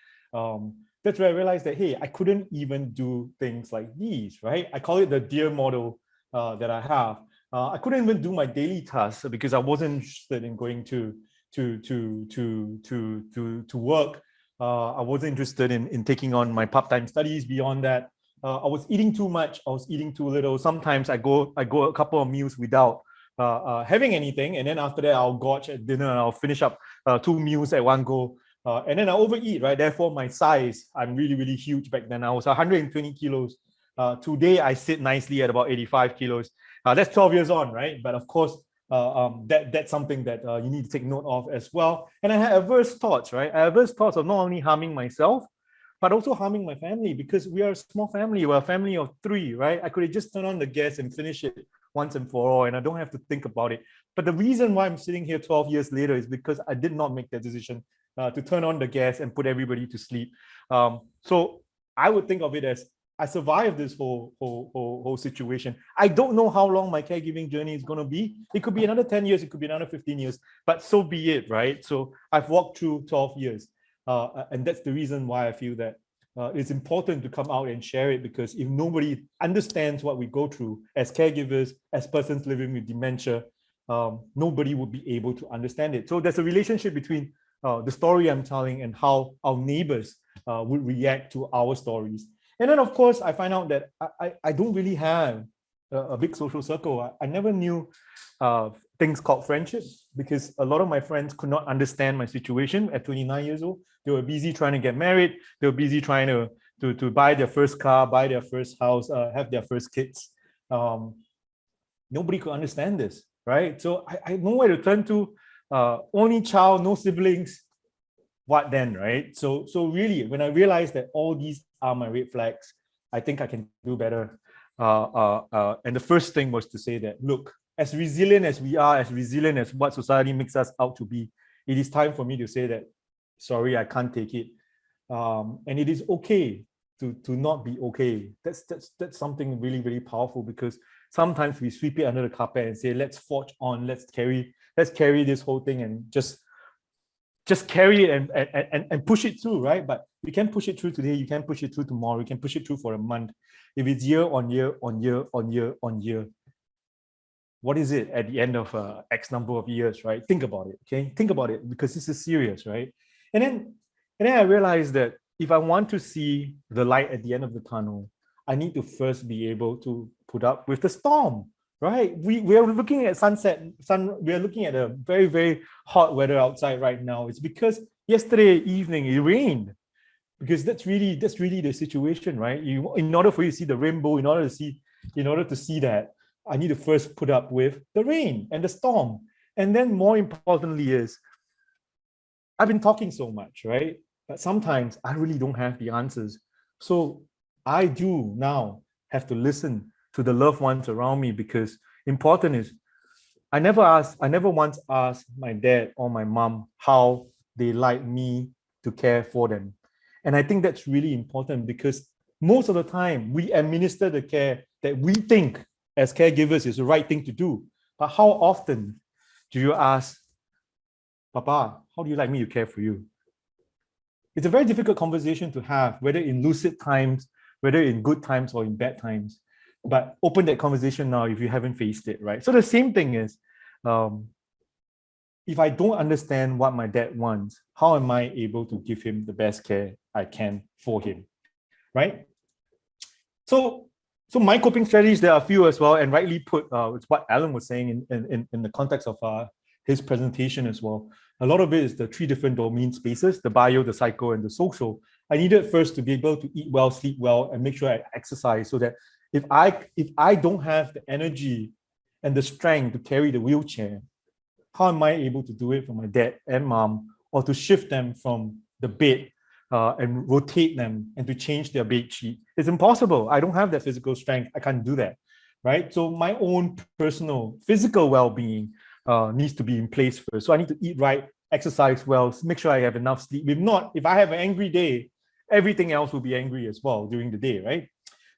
That's where I realized that, hey, I couldn't even do things like these, right? I call it the DEAR model that I have. I couldn't even do my daily tasks because I wasn't interested in going to work. I wasn't interested in taking on my part-time studies beyond that. I was eating too much. I was eating too little. Sometimes I go a couple of meals without having anything, and then after that I'll gorge at dinner and I'll finish up 2 meals at one go. And then I overeat, right? Therefore, my size, I'm really, really huge back then. I was 120 kilos. Today, I sit nicely at about 85 kilos. That's 12 years on, right? But of course, that's something that you need to take note of as well. And I had adverse thoughts, right? I had adverse thoughts of not only harming myself, but also harming my family, because we are a small family. We're a family of 3, right? I could have just turned on the gas and finish it once and for all, and I don't have to think about it. But the reason why I'm sitting here 12 years later is because I did not make that decision to turn on the gas and put everybody to sleep. So I would think of it as I survived this whole situation. I don't know how long my caregiving journey is going to be. It could be another 10 years, it could be another 15 years, but so be it, right? So I've walked through 12 years. And that's the reason why I feel that it's important to come out and share it, because if nobody understands what we go through as caregivers, as persons living with dementia, nobody would be able to understand it. So there's a relationship between the story I'm telling and how our neighbors would react to our stories. And then, of course, I find out that I don't really have a big social circle. I never knew things called friendship, because a lot of my friends could not understand my situation at 29 years old. They were busy trying to get married. They were busy trying to buy their first car, buy their first house, have their first kids. Nobody could understand this, right? So I know where to turn to. Only child, no siblings. What then, right? So really, when I realized that all these are my red flags, I think I can do better. And the first thing was to say that, look, as resilient as we are, as resilient as what society makes us out to be, it is time for me to say that, sorry, I can't take it. And it is okay to not be okay. That's something really, really powerful, because sometimes we sweep it under the carpet and say, let's forge on, let's carry this whole thing and just carry it and push it through, right? But you can push it through today, you can push it through tomorrow, you can push it through for a month. If it's year on year on year on year on year, what is it at the end of X number of years, right? Think about it, okay? Think about it, because this is serious, right? And then I realized that if I want to see the light at the end of the tunnel, I need to first be able to put up with the storm, right? We are looking at we are looking at a very, very hot weather outside right now. It's because yesterday evening it rained, because that's really the situation, right? In order for you to see the rainbow, in order to see that, I need to first put up with the rain and the storm. And then more importantly is, I've been talking so much, right? But sometimes I really don't have the answers. So I do now have to listen to the loved ones around me, because important is, I never once asked my dad or my mom how they like me to care for them. And I think that's really important, because most of the time we administer the care that we think as caregivers is the right thing to do. But how often do you ask, Papa, how do you like me to care for you? It's a very difficult conversation to have, whether in lucid times, whether in good times or in bad times. But open that conversation now if you haven't faced it, right? So the same thing is, if I don't understand what my dad wants, how am I able to give him the best care I can for him, right? So my coping strategies, there are a few as well, and rightly put, it's what Alan was saying in the context of his presentation as well. A lot of it is the 3 different domain spaces, the bio, the psycho, and the social. I needed first to be able to eat well, sleep well, and make sure I exercise, so that if I don't have the energy and the strength to carry the wheelchair, how am I able to do it for my dad and mom, or to shift them from the bed and rotate them and to change their bed sheet? It's impossible. I don't have that physical strength. I can't do that, right? So my own personal physical well-being needs to be in place first. So I need to eat right, exercise well, make sure I have enough sleep. If not, if I have an angry day, everything else will be angry as well during the day, right?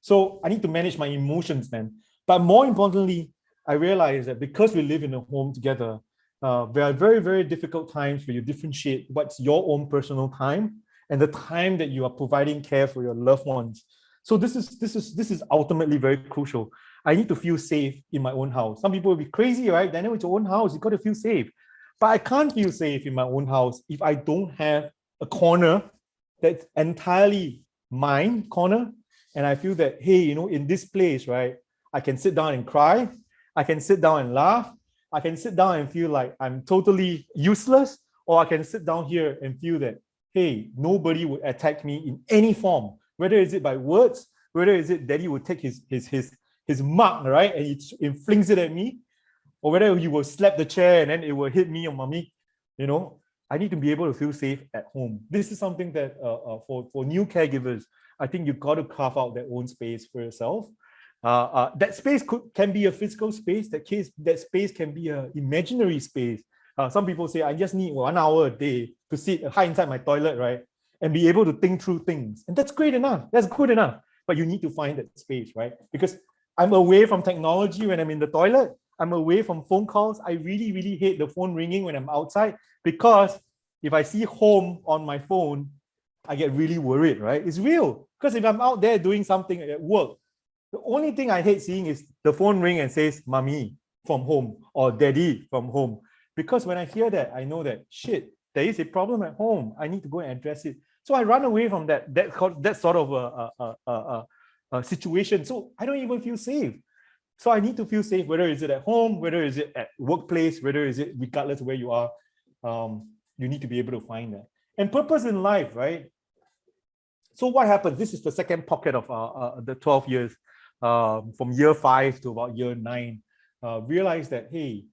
So I need to manage my emotions then. But more importantly, I realize that because we live in a home together, there are very, very difficult times where you differentiate what's your own personal time and the time that you are providing care for your loved ones. So this is ultimately very crucial. I need to feel safe in my own house. Some people will be crazy, right? Daniel, it's your own house, you got to feel safe. But I can't feel safe in my own house if I don't have a corner that's entirely mine corner. And I feel that, hey, in this place, right, I can sit down and cry. I can sit down and laugh. I can sit down and feel like I'm totally useless, or I can sit down here and feel that, hey, nobody would attack me in any form, whether is it by words, whether is it daddy would take his mug, right, and he flings it at me, or whether he will slap the chair and then it will hit me or mommy. I need to be able to feel safe at home. This is something that for new caregivers, I think you've got to carve out their own space for yourself. That space can be a physical space. That space can be an imaginary space. Some people say, I just need 1 hour a day to sit hide inside my toilet, right, and be able to think through things. And that's great enough. That's good enough. But you need to find that space, right? Because I'm away from technology when I'm in the toilet. I'm away from phone calls. I really, really hate the phone ringing when I'm outside, because if I see home on my phone, I get really worried, right? It's real. Because if I'm out there doing something at work, the only thing I hate seeing is the phone ring and says, Mommy from home or Daddy from home. Because when I hear that, I know that, shit, there is a problem at home. I need to go and address it. So I run away from that sort of a situation. So I don't even feel safe. So I need to feel safe, whether is it at home, whether is it at workplace, whether is it regardless of where you are. You need to be able to find that. And purpose in life, right? So what happens? This is the second pocket of the 12 years, from year 5 to about year 9. Realize that, hey,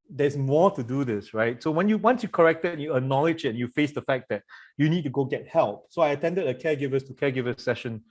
there's more to do this, right? So once you correct it and you acknowledge it and you face the fact that you need to go get help. So I attended a caregivers to caregivers session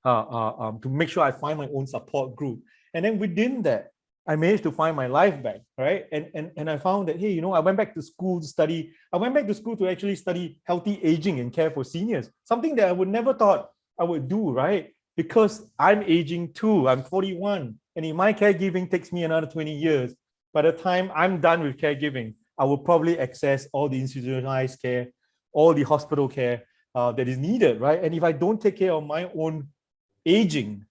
to make sure I find my own support group. And then within that, I managed to find my life back, right? And I found that, hey, I went back to school to study. I went back to school to actually study healthy aging and care for seniors, something that I would never thought I would do, right? Because I'm aging too. I'm 41. And if my caregiving takes me another 20 years, by the time I'm done with caregiving, I will probably access all the institutionalized care, all the hospital care that is needed, right? And if I don't take care of my own aging,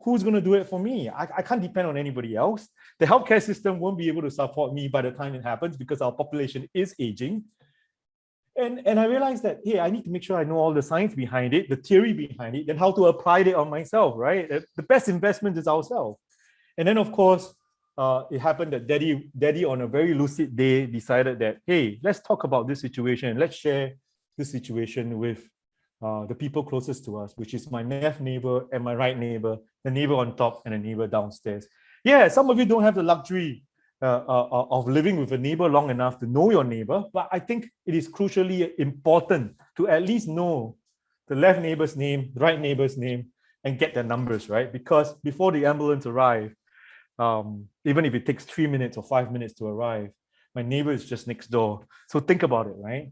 who's going to do it for me? I can't depend on anybody else. The healthcare system won't be able to support me by the time it happens, because our population is aging. And I realized that, hey, I need to make sure I know all the science behind it, the theory behind it, and how to apply it on myself, right? The best investment is ourselves. And then, of course, it happened that daddy on a very lucid day decided that, hey, let's talk about this situation. Let's share this situation with the people closest to us, which is my left neighbor and my right neighbor, the neighbor on top and the neighbor downstairs. Yeah, some of you don't have the luxury of living with a neighbor long enough to know your neighbor, but I think it is crucially important to at least know the left neighbor's name, the right neighbor's name, and get their numbers, right? Because before the ambulance arrives, even if it takes 3 minutes or 5 minutes to arrive, my neighbor is just next door. So think about it, right?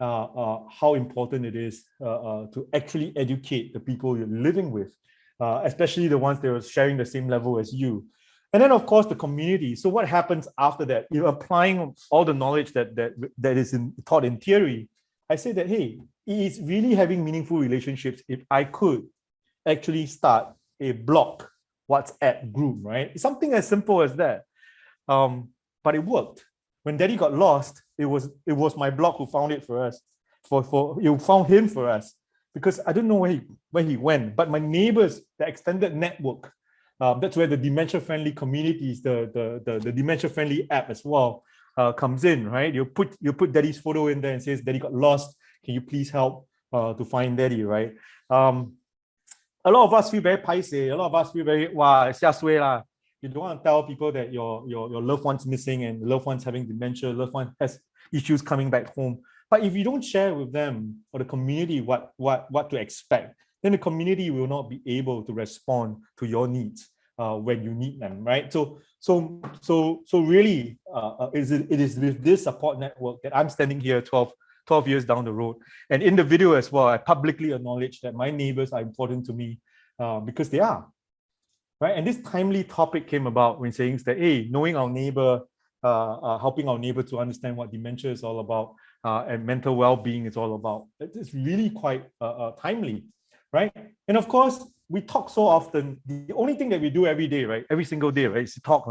How important it is to actually educate the people you're living with, especially the ones that are sharing the same level as you. And then, of course, the community. So what happens after that? You're applying all the knowledge that is taught in theory. I say that, hey, it is really having meaningful relationships if I could actually start a blog WhatsApp group, right? It's something as simple as that. But it worked. When Daddy got lost, it was my blog who found it for us. You found him for us, because I don't know where he went. But my neighbors, the extended network, that's where the dementia-friendly communities, the dementia-friendly app as well comes in, right? You put Daddy's photo in there and says, Daddy got lost. Can you please help to find Daddy, right? A lot of us feel very paiseh. A lot of us feel very, wow, xia sui lah. You don't want to tell people that your loved one's missing and loved one's having dementia, loved one has issues coming back home. But if you don't share with them or the community what to expect, then the community will not be able to respond to your needs when you need them, right? So really, it is with this support network that I'm standing here 12 years down the road. And in the video as well, I publicly acknowledge that my neighbors are important to me because they are, right? And this timely topic came about when saying that, hey, knowing our neighbor, helping our neighbor to understand what dementia is all about and mental well-being is all about. It's really quite timely, right? And of course, we talk so often. The only thing that we do every day, right? Every single day, right? Is to talk.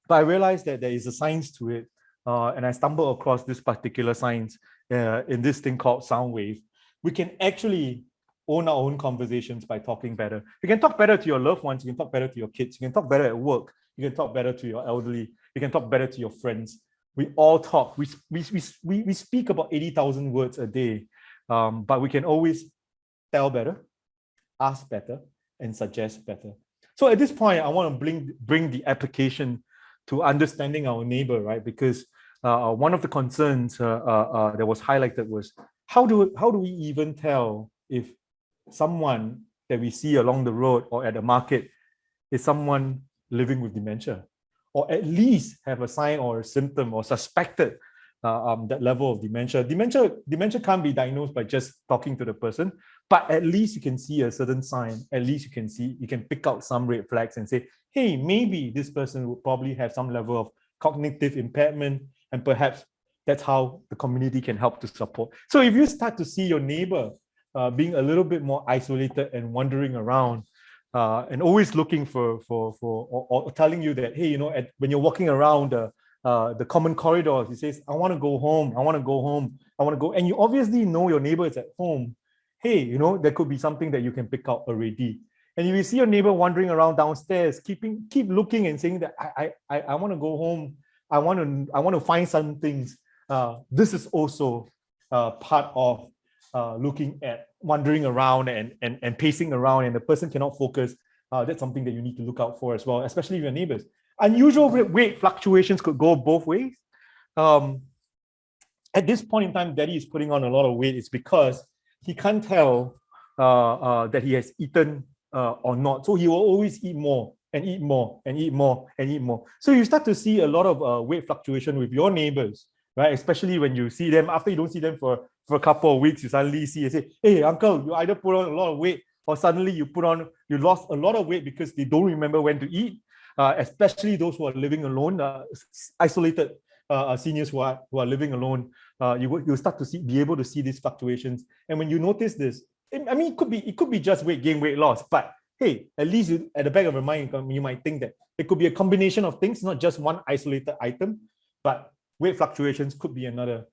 But I realized that there is a science to it. And I stumbled across this particular science in this thing called sound wave. We can actually own our own conversations by talking better. You can talk better to your loved ones. You can talk better to your kids. You can talk better at work. You can talk better to your elderly. You can talk better to your friends. We all talk. We speak about 80,000 words a day, but we can always tell better, ask better, and suggest better. So at this point, I want to bring the application to understanding our neighbor, right? Because one of the concerns that was highlighted was how do we even tell if someone that we see along the road or at the market is someone living with dementia, or at least have a sign or a symptom or suspected that level of dementia. Dementia can't be diagnosed by just talking to the person, but at least you can see a certain sign. At least you can pick out some red flags and say, hey, maybe this person would probably have some level of cognitive impairment, and perhaps that's how the community can help to support. So if you start to see your neighbor being a little bit more isolated and wandering around, and always looking for or telling you that, hey, when you're walking around the common corridors, he says, I want to go home, I want to go home, I want to go, and you obviously know your neighbor is at home. Hey, there could be something that you can pick out already. And if you see your neighbor wandering around downstairs, keep looking and saying that I want to go home, I want to find some things. This is also part of looking at wandering around and pacing around, and the person cannot focus. That's something that you need to look out for as well, especially with your neighbors. Unusual weight fluctuations could go both ways. At this point in time, Daddy is putting on a lot of weight. It's because he can't tell that he has eaten or not. So he will always eat more and eat more and eat more and eat more. So you start to see a lot of weight fluctuation with your neighbors, right? Especially when you see them, after you don't see them for a couple of weeks, you suddenly see and say, hey, uncle, you either put on a lot of weight or suddenly you lost a lot of weight because they don't remember when to eat, especially those who are living alone, isolated seniors who are living alone. You start to be able to see these fluctuations. And when you notice this, I mean, it could be just weight gain, weight loss, but hey, at least at the back of your mind, you might think that it could be a combination of things, not just one isolated item, but weight fluctuations could be another.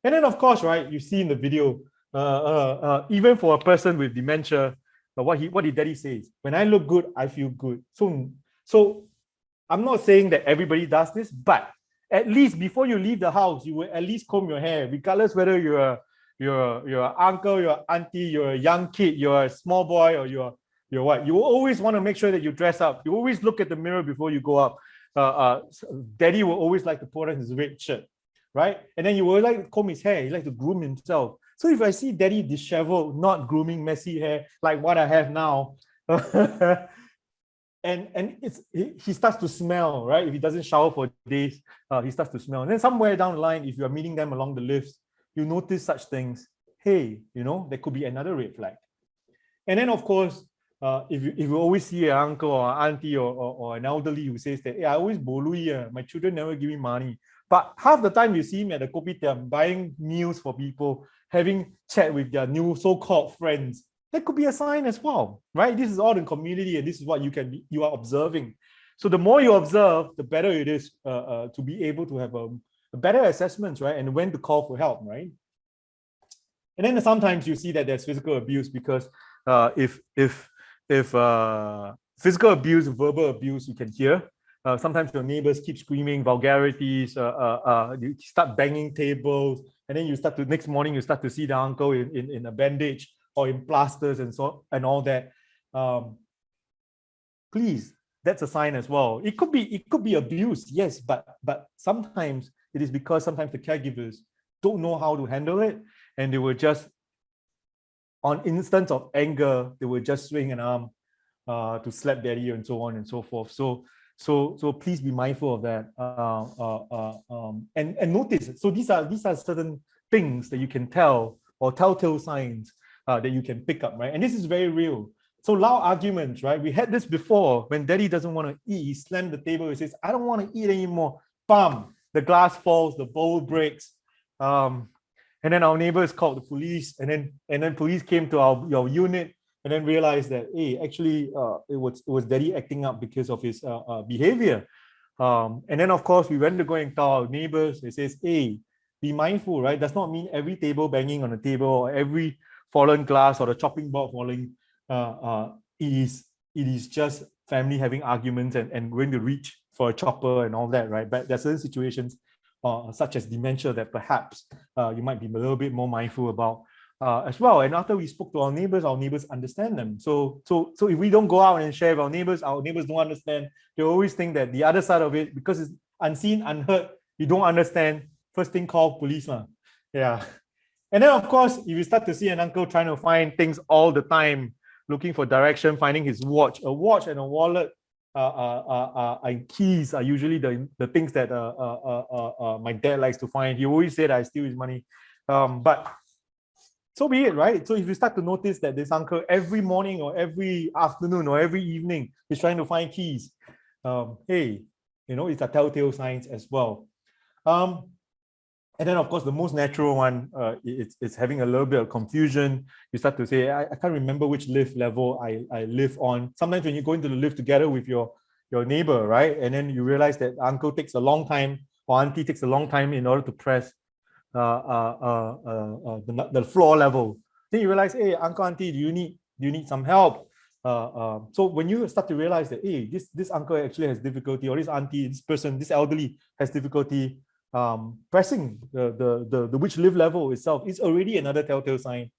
And then, of course, right, you see in the video, even for a person with dementia, what did Daddy say? When I look good, I feel good. So I'm not saying that everybody does this, but at least before you leave the house, you will at least comb your hair, regardless whether you're uncle, your auntie, you're a young kid, you're a small boy, or you're what. You will always want to make sure that you dress up. You always look at the mirror before you go up. Daddy will always like to put on his red shirt, right? And then you will like to comb his hair. He like to groom himself. So if I see Daddy disheveled, not grooming, messy hair like what I have now, and he starts to smell, right? If he doesn't shower for days, he starts to smell. And then somewhere down the line, if you're meeting them along the lifts, you notice such things. Hey, there could be another red flag. And then, of course, if you always see an uncle or auntie or an elderly who says that, hey, I always bolui, my children never give me money. But half the time you see him at the kopitiam buying meals for people, having chat with their new so-called friends. That could be a sign as well, right? This is all in community, and this is what you are observing. So the more you observe, the better it is to be able to have a better assessments, right? And when to call for help, right? And then sometimes you see that there's physical abuse because if physical abuse, verbal abuse, you can hear. Sometimes your neighbors keep screaming vulgarities. You start banging tables, and then next morning you start to see the uncle in a bandage or in plasters and all that. Please, that's a sign as well. It could be abuse, yes, but sometimes it is because sometimes the caregivers don't know how to handle it, and they will just, on instance of anger, they will just swing an arm to slap Daddy and so on and so forth. So please be mindful of that, and notice. So these are certain things that you can tell, or telltale signs that you can pick up, right? And this is very real. So loud arguments, right? We had this before. When Daddy doesn't want to eat, he slams the table. He says, "I don't want to eat anymore." Bam! The glass falls, the bowl breaks, and then our neighbors called the police, and then police came to our unit, and then realized that, hey, actually, it was Daddy acting up because of his behavior. And then, of course, we went to go and tell our neighbors. They says, hey, be mindful, right? Does not mean every table banging on the table or every fallen glass or the chopping board falling. It is just family having arguments and going to reach for a chopper and all that, right? But there are certain situations, such as dementia, that perhaps you might be a little bit more mindful about as well. And after we spoke to our neighbors understand them. So if we don't go out and share with our neighbors don't understand. They always think that the other side of it, because it's unseen, unheard, you don't understand. First thing, call police. Yeah. And then, of course, if you start to see an uncle trying to find things all the time, looking for direction, finding his watch, a watch and a wallet and keys are usually the things that my dad likes to find. He always said I steal his money. But so be it, right? So if you start to notice that this uncle every morning or every afternoon or every evening is trying to find keys, hey, it's a telltale signs as well. And then, of course, the most natural one, it's having a little bit of confusion. You start to say, I can't remember which lift level I live on. Sometimes when you go into the lift together with your neighbor, right? And then you realize that uncle takes a long time or auntie takes a long time in order to press the floor level. Then you realize, hey, uncle, auntie, do you need some help? So when you start to realize that, hey, this uncle actually has difficulty, or this auntie, this person, this elderly has difficulty pressing the which lift level itself, is already another telltale sign.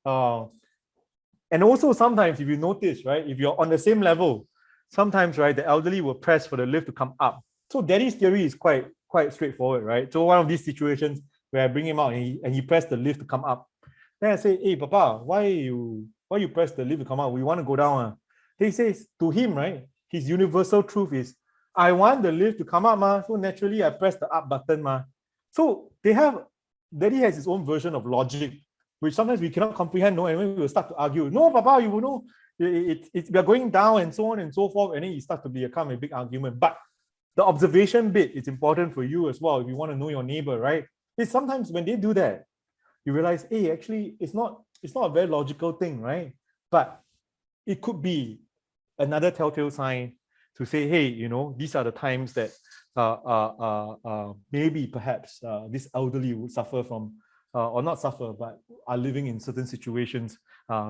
And also sometimes if you notice, right, if you're on the same level, sometimes, right, the elderly will press for the lift to come up. So Daddy's theory is quite straightforward, right? So one of these situations where I bring him out and he pressed the lift to come up. Then I say, hey, Papa, why you press the lift to come up? We want to go down. Then he says, to him, right, his universal truth is, I want the lift to come up, so naturally I press the up button. So Daddy has his own version of logic, which sometimes we cannot comprehend, and when we will start to argue, no, Papa, you know, we are going down and so on and so forth, and then it starts to become a big argument. But the observation bit is important for you as well if you want to know your neighbor, right? It's sometimes when they do that, you realize, hey, actually, it's not a very logical thing, right? But it could be another telltale sign to say, hey, these are the times that maybe perhaps this elderly would suffer from or not suffer, but are living in certain situations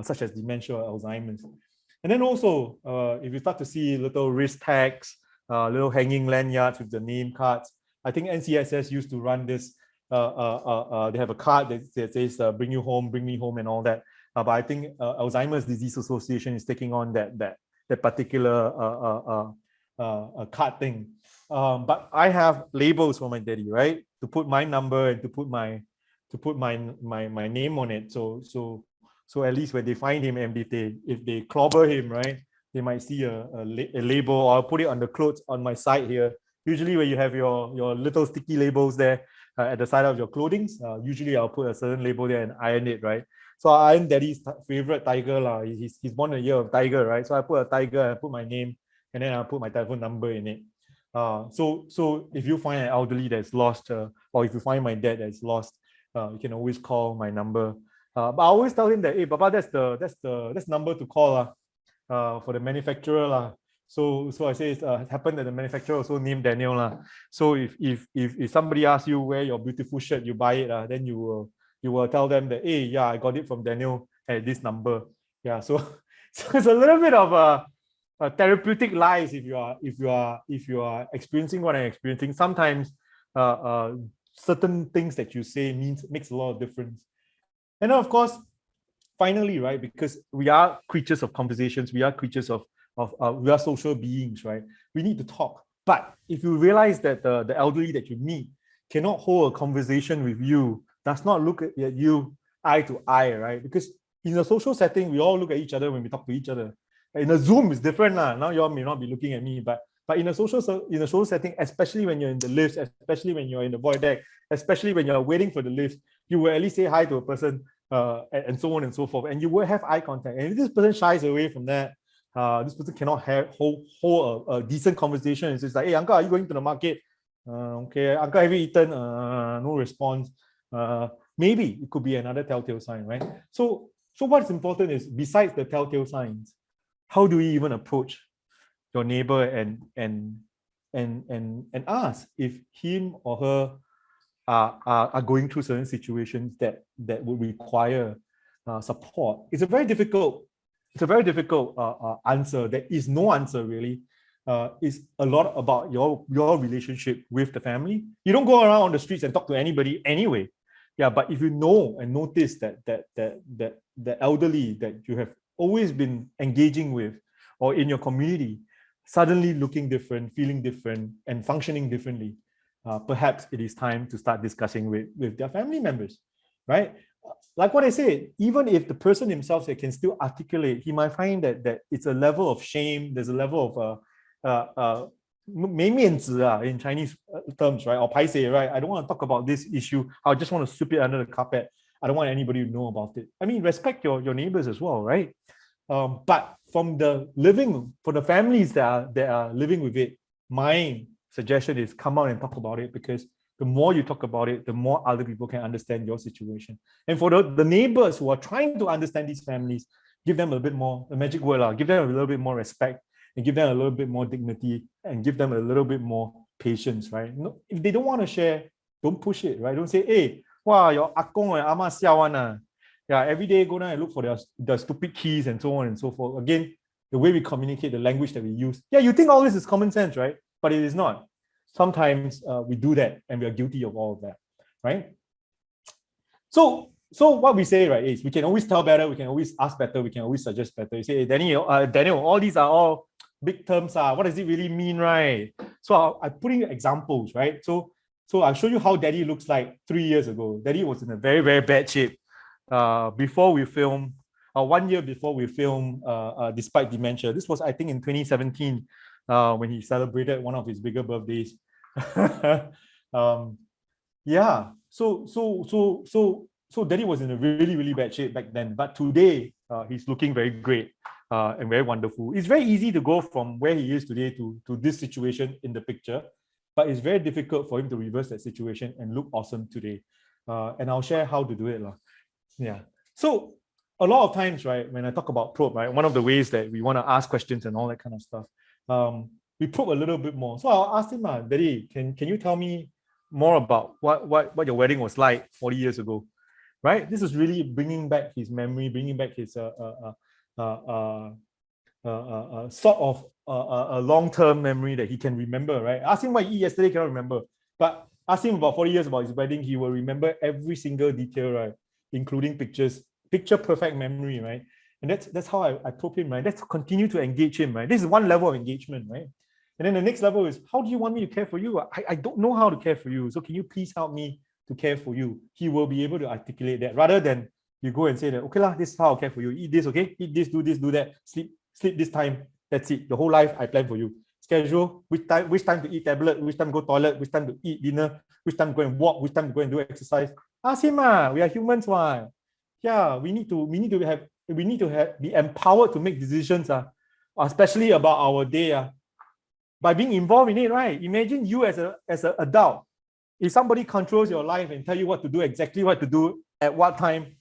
such as dementia or Alzheimer's. And then also, if you start to see little wrist tags, little hanging lanyards with the name cards, I think NCSS used to run this. They have a card that says bring you home, bring me home, and all that. But I think Alzheimer's Disease Association is taking on that particular card thing. But I have labels for my daddy, right? To put my number and to put my name on it. So at least when they find him and if they clobber him, right, they might see a label, or I'll put it on the clothes on my side here. Usually when you have your little sticky labels there at the side of your clothing, usually I'll put a certain label there and iron it, right? So I iron daddy's favorite tiger. He's born a year of tiger, right? So I put a tiger, I put my name, and then I put my telephone number in it. So if you find an elderly that's lost, or if you find my dad that's lost, you can always call my number. But I always tell him that, hey, Papa, that's number to call for the manufacturer. So I say it happened that the manufacturer also named Daniel. So if somebody asks you where your beautiful shirt you buy it, then you will tell them that, hey, yeah, I got it from Daniel at this number. Yeah, so it's a little bit of a therapeutic lies if you are experiencing what I'm experiencing. Sometimes certain things that you say makes a lot of difference. And then of course, finally, right, because we are creatures of conversations, we are creatures we are social beings, right? We need to talk. But if you realize that the elderly that you meet cannot hold a conversation with you, does not look at you eye to eye, right? Because in a social setting, we all look at each other when we talk to each other. In a Zoom, it's different. Now you all may not be looking at me, but in a social setting, especially when you're in the lifts, especially when you're in the void deck, especially when you're waiting for the lift, you will at least say hi to a person and so on and so forth. And you will have eye contact. And if this person shies away from that, this person cannot hold a decent conversation. It's just like, hey, uncle, are you going to the market? Okay, uncle, have you eaten? No response. Maybe it could be another telltale sign, right? So what's important is, besides the telltale signs, how do we even approach your neighbor and ask if him or her are going through certain situations that would require support? It's a very difficult answer. There is no answer really. It's a lot about your relationship with the family. You don't go around on the streets and talk to anybody anyway. Yeah, but if you know and notice that the elderly that you have always been engaging with or in your community suddenly looking different, feeling different, and functioning differently, perhaps it is time to start discussing with their family members, right? Like what I said, even if the person himself can still articulate, he might find that it's a level of shame, there's a level of 没面子 in Chinese terms, right? Or paiseh, right? I don't want to talk about this issue. I just want to sweep it under the carpet. I don't want anybody to know about it. I mean, respect your neighbors as well, right? But for the families that are living with it, my suggestion is come out and talk about it, because the more you talk about it, the more other people can understand your situation. And for the neighbors who are trying to understand these families, give them a bit more, the magic word, give them a little bit more respect, and give them a little bit more dignity, and give them a little bit more patience, right? No, if they don't want to share, don't push it, right? Don't say, hey, wow, your akong and ama xiao one. Yeah, every day go down and look for their stupid keys and so on and so forth. Again, the way we communicate, the language that we use. Yeah, you think all this is common sense, right? But it is not. Sometimes we do that and we are guilty of all of that, right? So what we say, right, is we can always tell better, we can always ask better, we can always suggest better. You say, hey, Daniel, all these are all big terms. What does it really mean, right? So I put in examples, right? So I'll show you how Daddy looks like 3 years ago. Daddy was in a very, very bad shape. Before we filmed, 1 year before we filmed Despite Dementia. This was, I think, in 2017 when he celebrated one of his bigger birthdays. Yeah, so Daddy was in a really, really bad shape back then. But today, he's looking very great and very wonderful. It's very easy to go from where he is today to this situation in the picture, but it's very difficult for him to reverse that situation and look awesome today. And I'll share how to do it. Yeah. So a lot of times, right, when I talk about probe, right, one of the ways that we want to ask questions and all that kind of stuff, we probe a little bit more. So I'll ask him, Daddy, can you tell me more about what your wedding was like 40 years ago? right? This is really bringing back his memory, bringing back his sort of a long-term memory that he can remember, right? Ask him what he ate yesterday, cannot remember. But ask him about 40 years about his wedding, he will remember every single detail, right? Including pictures, picture perfect memory, right? And that's how I probe him, right? Let's continue to engage him, right? This is one level of engagement, right? And then the next level is, how do you want me to care for you? I don't know how to care for you. So can you please help me to care for you? He will be able to articulate that rather than you go and say that, okay lah, this is how I'll care for you. Eat this, okay? Eat this, do that. Sleep this time. That's it. The whole life I plan for you. Schedule, which time to eat tablet, which time to go toilet, which time to eat dinner, which time to go and walk, which time to go and do exercise. Ask him, we are humans, why? Yeah, we need to be empowered to make decisions, especially about our day. By being involved in it, right? Imagine you as an adult. If somebody controls your life and tell you what to do, exactly what to do at what time,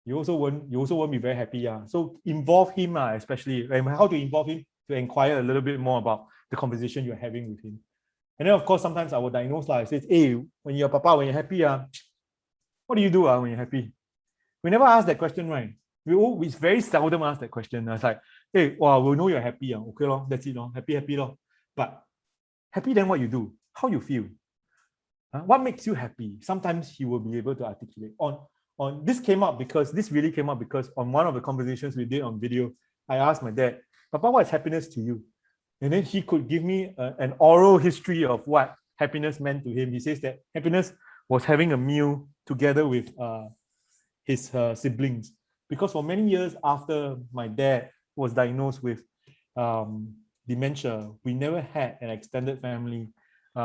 you also won't be very happy. So involve him, especially. And how to involve him? To inquire a little bit more about the conversation you're having with him. And then of course, sometimes I will diagnose I say, hey, when you're happy, what do you do when you're happy? We never ask that question, right? We very seldom ask that question. It's like, hey, well, we know you're happy. Okay, that's it. Happy. But happy, then what you do? How you feel? What makes you happy? Sometimes he will be able to articulate. This really came up because on one of the conversations we did on video, I asked my dad, Papa, what's happiness to you? And then he could give me an oral history of what happiness meant to him. He says that happiness was having a meal together with his siblings. Because for many years after my dad was diagnosed with dementia, we never had an extended family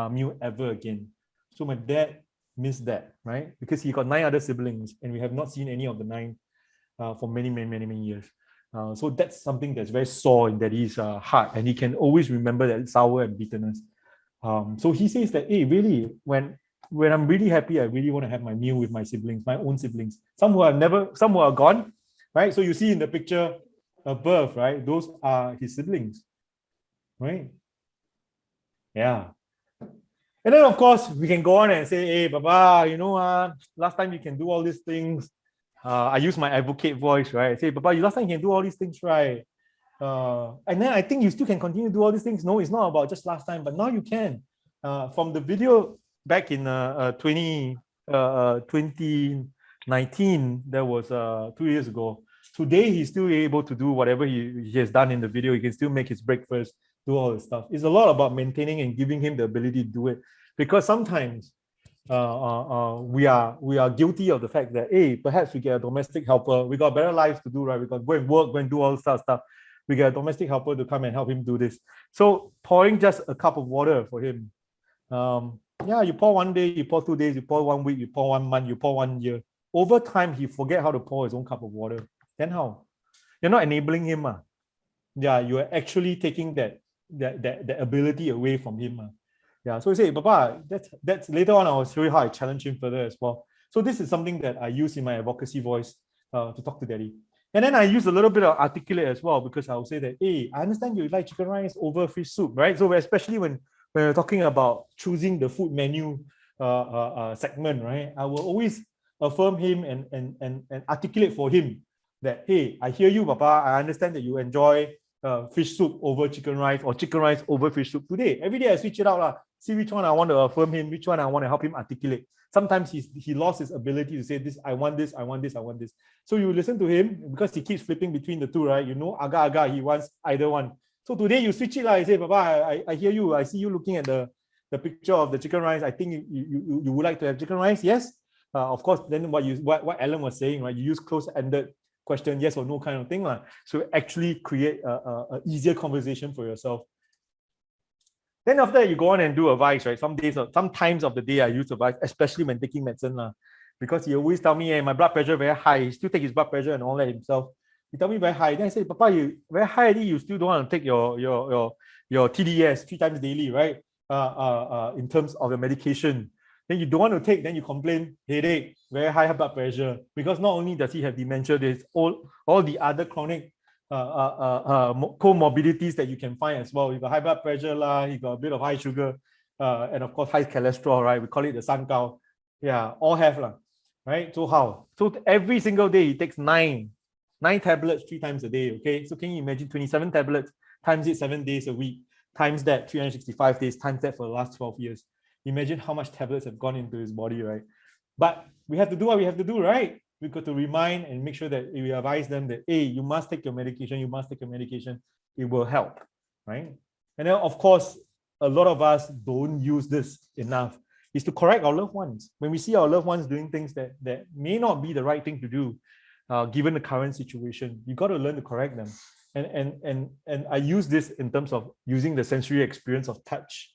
meal ever again. So my dad missed that, right? Because he got 9 other siblings and we have not seen any of the 9 for many years. So that's something that's very sore in Daddy's heart, and he can always remember that sour and bitterness. So he says that, hey, really, when I'm really happy, I really want to have my meal with my siblings, my own siblings. Some who are gone, right? So you see in the picture above, right? Those are his siblings, right? Yeah. And then of course we can go on and say, hey, Baba, last time you can do all these things. I use my advocate voice, right? I say, Papa, last time you can do all these things, right? And then I think you still can continue to do all these things. No, it's not about just last time, but now you can. From the video back in 2019, that was 2 years ago. Today, he's still able to do whatever he has done in the video. He can still make his breakfast, do all the stuff. It's a lot about maintaining and giving him the ability to do it. Because sometimes we are guilty of the fact that, hey, perhaps we get a domestic helper. We got better lives to do, right? We got to go and work, go and do all this stuff. We get a domestic helper to come and help him do this. So pouring just a cup of water for him. You pour 1 day, you pour 2 days, you pour 1 week, you pour 1 month, you pour 1 year. Over time, he forget how to pour his own cup of water. Then how? You're not enabling him. You are actually taking that ability away from him. So he said, Papa, that's later on I'll show you how I challenge him further as well. So this is something that I use in my advocacy voice to talk to Daddy. And then I use a little bit of articulate as well, because I will say that, hey, I understand you like chicken rice over fish soup, right? So especially when we're talking about choosing the food menu segment, right? I will always affirm him and articulate for him that, hey, I hear you, Papa. I understand that you enjoy fish soup over chicken rice or chicken rice over fish soup today. Every day I switch it out. See which one I want to affirm him, which one I want to help him articulate. Sometimes he lost his ability to say this, I want this, I want this, I want this. So you listen to him because he keeps flipping between the two, right? Aga, he wants either one. So today you switch it. I say, Papa, I hear you. I see you looking at the picture of the chicken rice. I think you would like to have chicken rice. Yes. Of course, then what Alan was saying, right? You use close-ended question, yes or no kind of thing. So actually create a easier conversation for yourself. Then after that, you go on and do advice, right? Some times of the day I use advice, especially when taking medicine, because he always tell me, hey, my blood pressure very high. He still take his blood pressure and all that himself. He tell me very high. Then I say, Papa, you very high already, you still don't want to take your TDS 3 times daily, right? In terms of the medication. Then you don't want to take, then you complain, headache, very high blood pressure. Because not only does he have dementia, there's all the other chronic comorbidities that you can find as well. You got high blood pressure, you got a bit of high sugar, and of course high cholesterol, right? We call it the 三高. Yeah, all have, right? So how? So every single day he takes nine tablets 3 times a day, okay? So can you imagine 27 tablets times it 7 days a week, times that 365 days, times that for the last 12 years. Imagine how much tablets have gone into his body, right? But we have to do what we have to do, right? We've got to remind and make sure that we advise them that, hey, you must take your medication, you must take your medication. It will help, right? And then, of course, a lot of us don't use this enough, is to correct our loved ones. When we see our loved ones doing things that may not be the right thing to do, given the current situation, you got to learn to correct them. And I use this in terms of using the sensory experience of touch,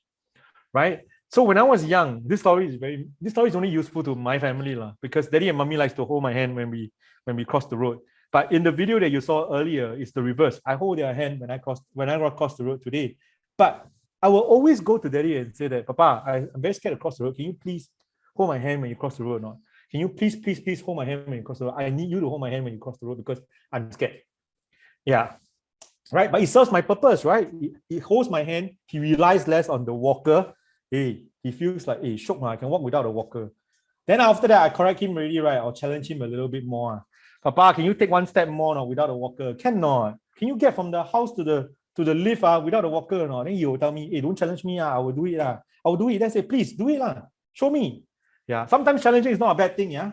right? So when I was young, this story is only useful to my family because daddy and mommy likes to hold my hand when we cross the road. But in the video that you saw earlier, it's the reverse. I hold their hand when I cross the road today. But I will always go to daddy and say that, Papa, I'm very scared to cross the road. Can you please hold my hand when you cross the road or not? Can you please hold my hand when you cross the road? I need you to hold my hand when you cross the road because I'm scared. Yeah. Right. But it serves my purpose, right? He holds my hand. He relies less on the walker. Hey, he feels like, hey, shook, I can walk without a walker. Then after that, I correct him already, right? I'll challenge him a little bit more. Papa, can you take one step more now without a walker? Cannot. Can you get from the house to the lift without a walker or not? Then he will tell me, hey, don't challenge me. I will do it. I will do it. Then say, please do it. Show me. Yeah. Sometimes challenging is not a bad thing. Yeah.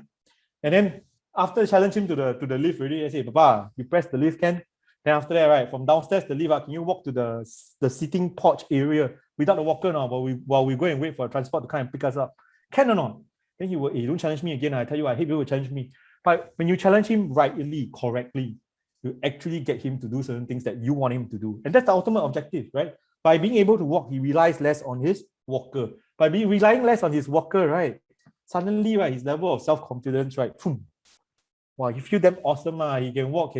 And then after challenge him to the lift already, I say, Papa, you press the lift, can? Then after that, right, from downstairs the lift, can you walk to the seating porch area without a walker now while we go and wait for a transport to come and pick us up? Can or not? Then he will, hey, don't challenge me again. I tell you, I hate people who challenge me. But when you challenge him rightly, correctly, you actually get him to do certain things that you want him to do. And that's the ultimate objective, right? By being able to walk, he relies less on his walker. By relying less on his walker, right, suddenly, right, his level of self-confidence, right, boom, wow, you feel damn awesome. He can walk,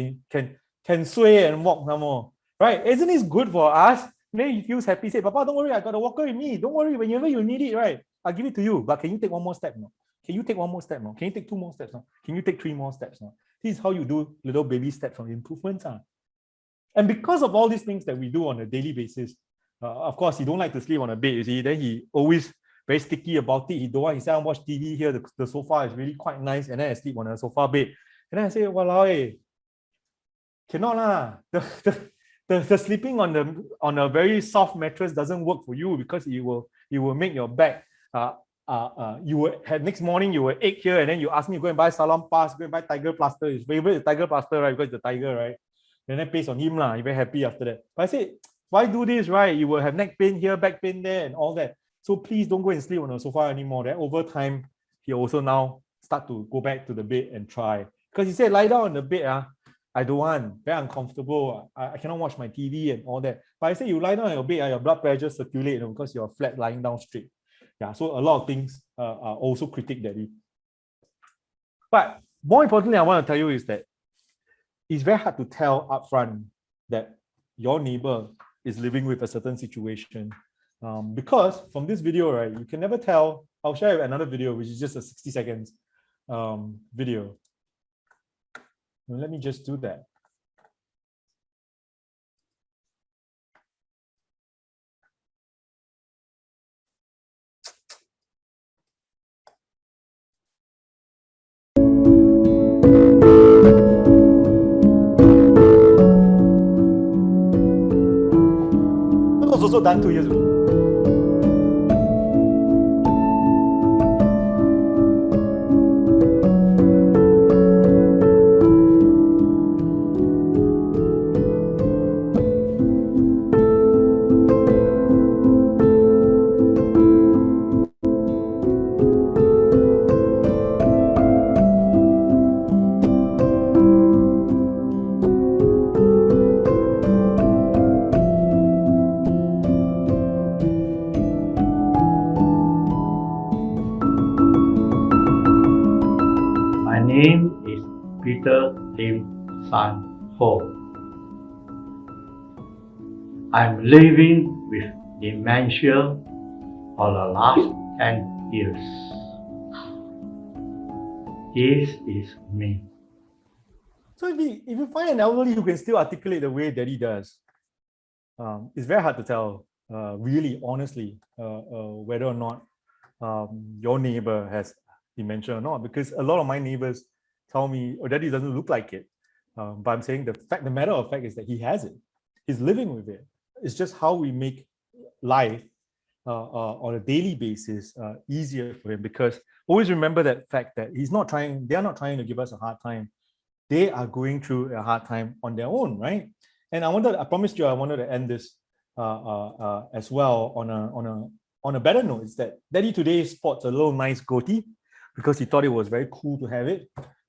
can sway and walk no more, right? Isn't this good for us? Then he feels happy, say, Papa, don't worry, I got a walker with me. Don't worry, whenever you need it, right, I'll give it to you. But can you take one more step now? Can you take one more step now? Can you take 2 more steps now? Can you take 3 more steps now? This is how you do little baby steps of improvements. And because of all these things that we do on a daily basis, of course, he don't like to sleep on a bed, you see. Then he always very sticky about it. He don't want, he said, I watch TV here, the sofa is really quite nice, and then I sleep on a sofa bed. And then I say, walao, cannot lah. The sleeping on a very soft mattress doesn't work for you because it will make your back you will have next morning you will ache here, and then you ask me to go and buy Salon Pass, go and buy Tiger Plaster. His favorite is Tiger Plaster, right? Because it's the tiger, right? And then pays on him lah. He's very happy after that. But I said, why do this, right? You will have neck pain here, back pain there, and all that. So please don't go and sleep on the sofa anymore. Then over time, he also now start to go back to the bed and try. Because he said, lie down on the bed, I don't want, very uncomfortable. I cannot watch my TV and all that. But I say, you lie down on your bed, your blood pressure circulate because you're flat lying down straight. Yeah, so a lot of things are also critique daddy. But more importantly, I want to tell you is that it's very hard to tell upfront that your neighbor is living with a certain situation. Because from this video, right, you can never tell. I'll share another video, which is just a 60 seconds video. Let me just do that. It was also done 2 years ago. Mr. Lim San Ho. I'm living with dementia for the last 10 years. This is me. So if you find an elderly who can still articulate the way daddy does, it's very hard to tell, really, honestly, whether or not your neighbor has dementia or not, because a lot of my neighbors tell me, oh, daddy doesn't look like it. But I'm saying the matter of fact is that he has it. He's living with it. It's just how we make life on a daily basis easier for him, because always remember that fact that they're not trying to give us a hard time. They are going through a hard time on their own, right? And I promised you I wanted to end this as well on a better note. Is that daddy today sports a little nice goatee because he thought it was very cool to have it.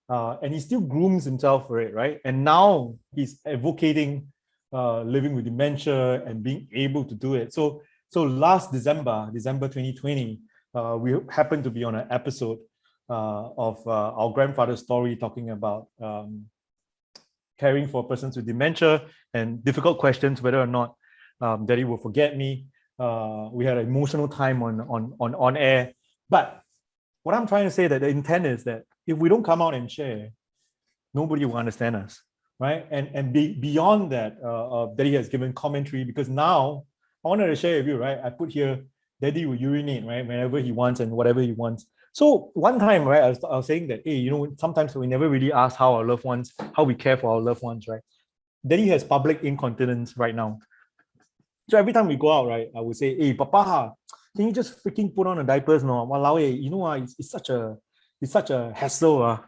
And he still grooms himself for it, right? And now he's advocating living with dementia and being able to do it. So last December 2020, we happened to be on an episode of our grandfather's story talking about caring for persons with dementia and difficult questions whether or not daddy will forget me. We had an emotional time on air. But what I'm trying to say that the intent is that if we don't come out and share, nobody will understand us, right? And beyond that, daddy has given commentary, because now I wanted to share with you, right? I put here, daddy will urinate, right? Whenever he wants and whatever he wants. So one time, right, I was saying that, hey, sometimes we never really ask how our loved ones, how we care for our loved ones, right? Daddy has public incontinence right now. So every time we go out, right, I would say, hey, Papa, can you just freaking put on a diapers? No, walao, it's such a hassle.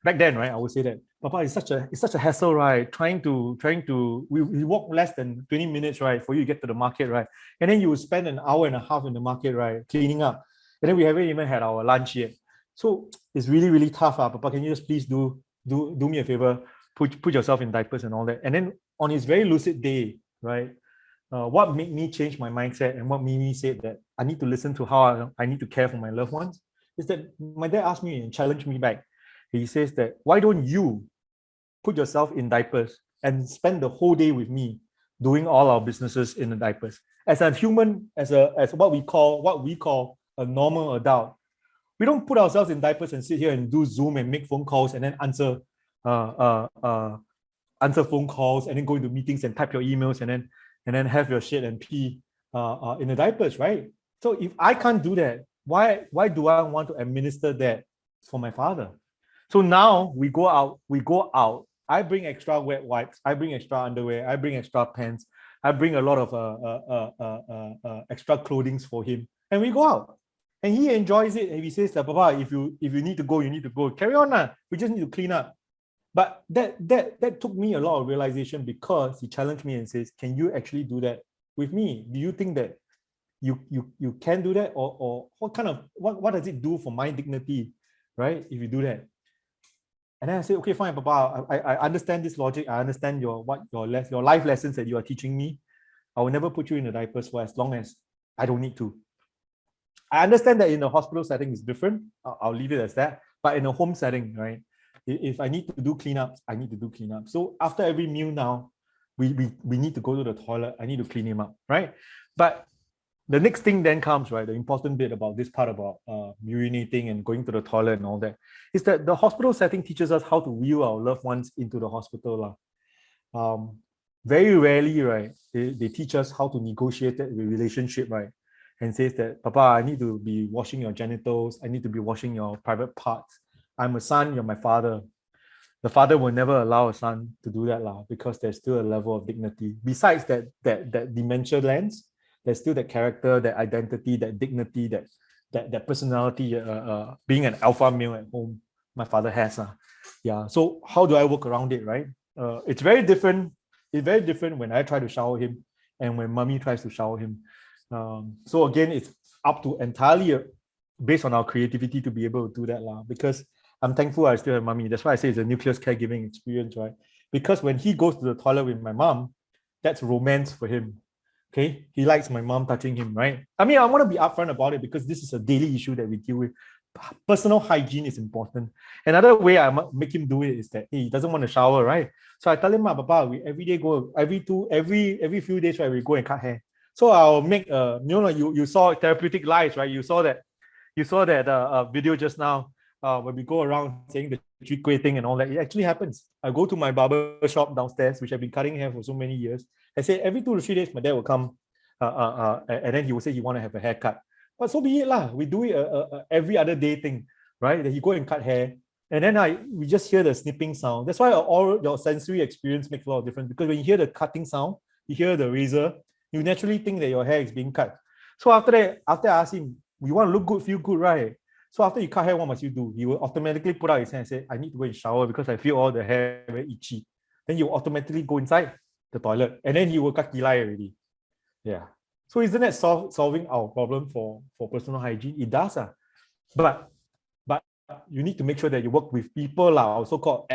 Back then, right, I would say that, Papa, it's such a hassle, right? Trying to we walk less than 20 minutes, right, for you to get to the market, right? And then you would spend an hour and a half in the market, right, cleaning up. And then we haven't even had our lunch yet. So it's really, really tough. Papa, can you just please do me a favor, put yourself in diapers and all that. And then on his very lucid day, right, what made me change my mindset and what made me say that I need to listen to how I need to care for my loved ones is that my dad asked me and challenged me back. He says that, why don't you put yourself in diapers and spend the whole day with me doing all our businesses in the diapers? As a human, as what we call a normal adult, we don't put ourselves in diapers and sit here and do Zoom and make phone calls and then answer phone calls and then go into meetings and type your emails and then have your shit and pee in the diapers, right? So if I can't do that, why do I want to administer that for my father? So now we go out. I bring extra wet wipes. I bring extra underwear. I bring extra pants. I bring a lot of extra clothing for him, and we go out. And he enjoys it. And he says that, Papa, if you need to go, you need to go. Carry on, we just need to clean up. But that took me a lot of realization, because he challenged me and says, can you actually do that with me? Do you think that you can do that? Or what does it do for my dignity, right, if you do that? And then I said, okay, fine, Papa, I understand this logic. I understand your life lessons that you are teaching me. I will never put you in the diapers for as long as I don't need to. I understand that in a hospital setting is different. I'll leave it as that. But in a home setting, right, if I need to do cleanups, I need to do cleanup. So after every meal now, we need to go to the toilet. I need to clean him up, right? But the next thing then comes, right, the important bit about this part about urinating and going to the toilet and all that, is that the hospital setting teaches us how to wheel our loved ones into the hospital. Very rarely, right, they teach us how to negotiate that relationship, right, and says that, Papa, I need to be washing your genitals. I need to be washing your private parts. I'm a son, you're my father. The father will never allow a son to do that because there's still a level of dignity. Besides that dementia lens, there's still that character, that identity, that dignity, that personality, being an alpha male at home, my father has. Yeah. So how do I work around it, right? It's very different. It's very different when I try to shower him and when mommy tries to shower him. So again, it's up to entirely based on our creativity to be able to do that, because I'm thankful I still have mommy. That's why I say it's a nucleus caregiving experience, right? Because when he goes to the toilet with my mom, that's romance for him. Okay, he likes my mom touching him, right? I mean, I want to be upfront about it because this is a daily issue that we deal with. Personal hygiene is important. Another way I make him do it is that he doesn't want to shower, right? So I tell him, Papa, we every day go, every few days, right, we go and cut hair. So I'll make you saw Therapeutic Lives, right? You saw that video just now when we go around saying the tree quay thing and all that. It actually happens. I go to my barber shop downstairs, which I've been cutting hair for so many years. I say every 2 to 3 days, my dad will come and then he will say he want to have a haircut. But so be it lah. We do it every other day thing. right? That he go and cut hair, and then we just hear the snipping sound. That's why all your sensory experience makes a lot of difference, because when you hear the cutting sound, you hear the razor, you naturally think that your hair is being cut. So after that, after I asked him, we want to look good, feel good, right? So after you cut hair, what must you do? He will automatically put out his hand and say, I need to go and shower because I feel all the hair very itchy. Then you automatically go inside the toilet, and then he will cut kilai already. Yeah. So isn't that solving our problem for personal hygiene? It does. But you need to make sure that you work with people, so-called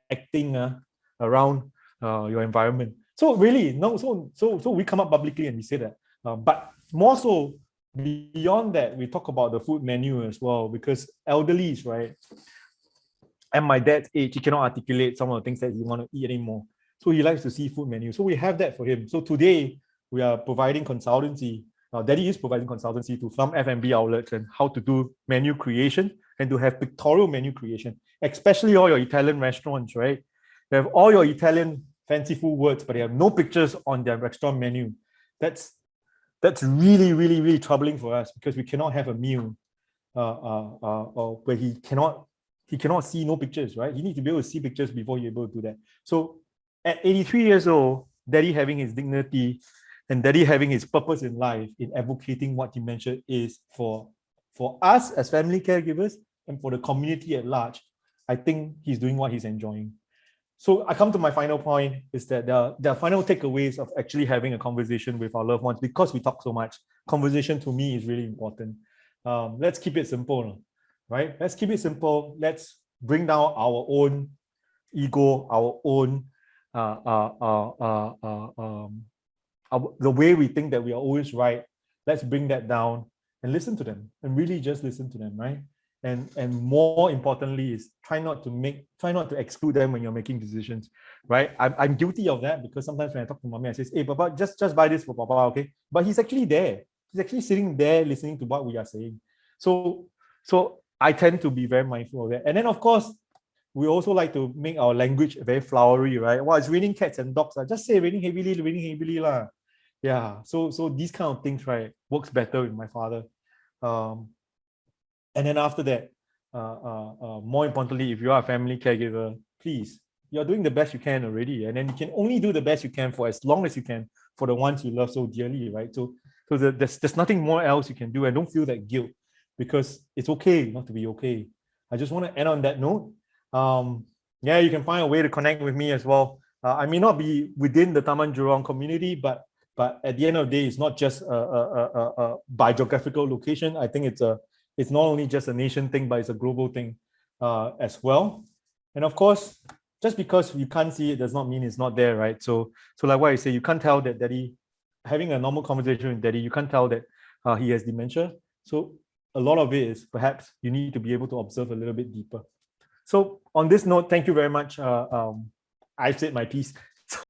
acting around your environment. So really, no, so we come up publicly and we say that. But more so, beyond that, we talk about the food menu as well, because elderlies, right? At my dad's age, he cannot articulate some of the things that he want to eat anymore. So he likes to see food menu. So we have that for him. So today, we are providing consultancy. Daddy is providing consultancy to some F&B outlets and how to do menu creation and to have pictorial menu creation, especially all your Italian restaurants, right? They have all your Italian fancy food words, but they have no pictures on their restaurant menu. That's really, really, really troubling for us, because we cannot have a meal where he cannot see no pictures, right? He needs to be able to see pictures before you're able to do that. So at 83 years old, Daddy having his dignity and Daddy having his purpose in life in advocating what dementia is for us as family caregivers and for the community at large, I think he's doing what he's enjoying. So I come to my final point, is that the final takeaways of actually having a conversation with our loved ones, because we talk so much. Conversation to me is really important. Let's keep it simple, right? Let's keep it simple. Let's bring down our own ego, our own the way we think that we are always right. Let's bring that down and listen to them, and really just listen to them, right? And more importantly is try not to exclude them when you're making decisions, right? I'm guilty of that, because sometimes when I talk to mommy, I say, hey, Papa, just buy this for Papa, okay? But he's actually there. He's actually sitting there listening to what we are saying. So I tend to be very mindful of that. And then, of course, we also like to make our language very flowery, right? Well, it's raining cats and dogs. Just say raining heavily lah. Yeah. So these kind of things, right, works better with my father. And then after that, more importantly, if you are a family caregiver, please, you're doing the best you can already. And then you can only do the best you can for as long as you can for the ones you love so dearly, right? So there's nothing more else you can do, and don't feel that guilt, because it's okay not to be okay. I just want to end on that note. Yeah, you can find a way to connect with me as well. I may not be within the Taman Jurong community, but at the end of the day, it's not just by geographical location. I think it's not only just a nation thing, but it's a global thing as well. And of course, just because you can't see it does not mean it's not there, right? So like what I say, you can't tell that Daddy, having a normal conversation with Daddy, you can't tell that he has dementia. So a lot of it is perhaps you need to be able to observe a little bit deeper. So on this note, thank you very much. I've said my piece.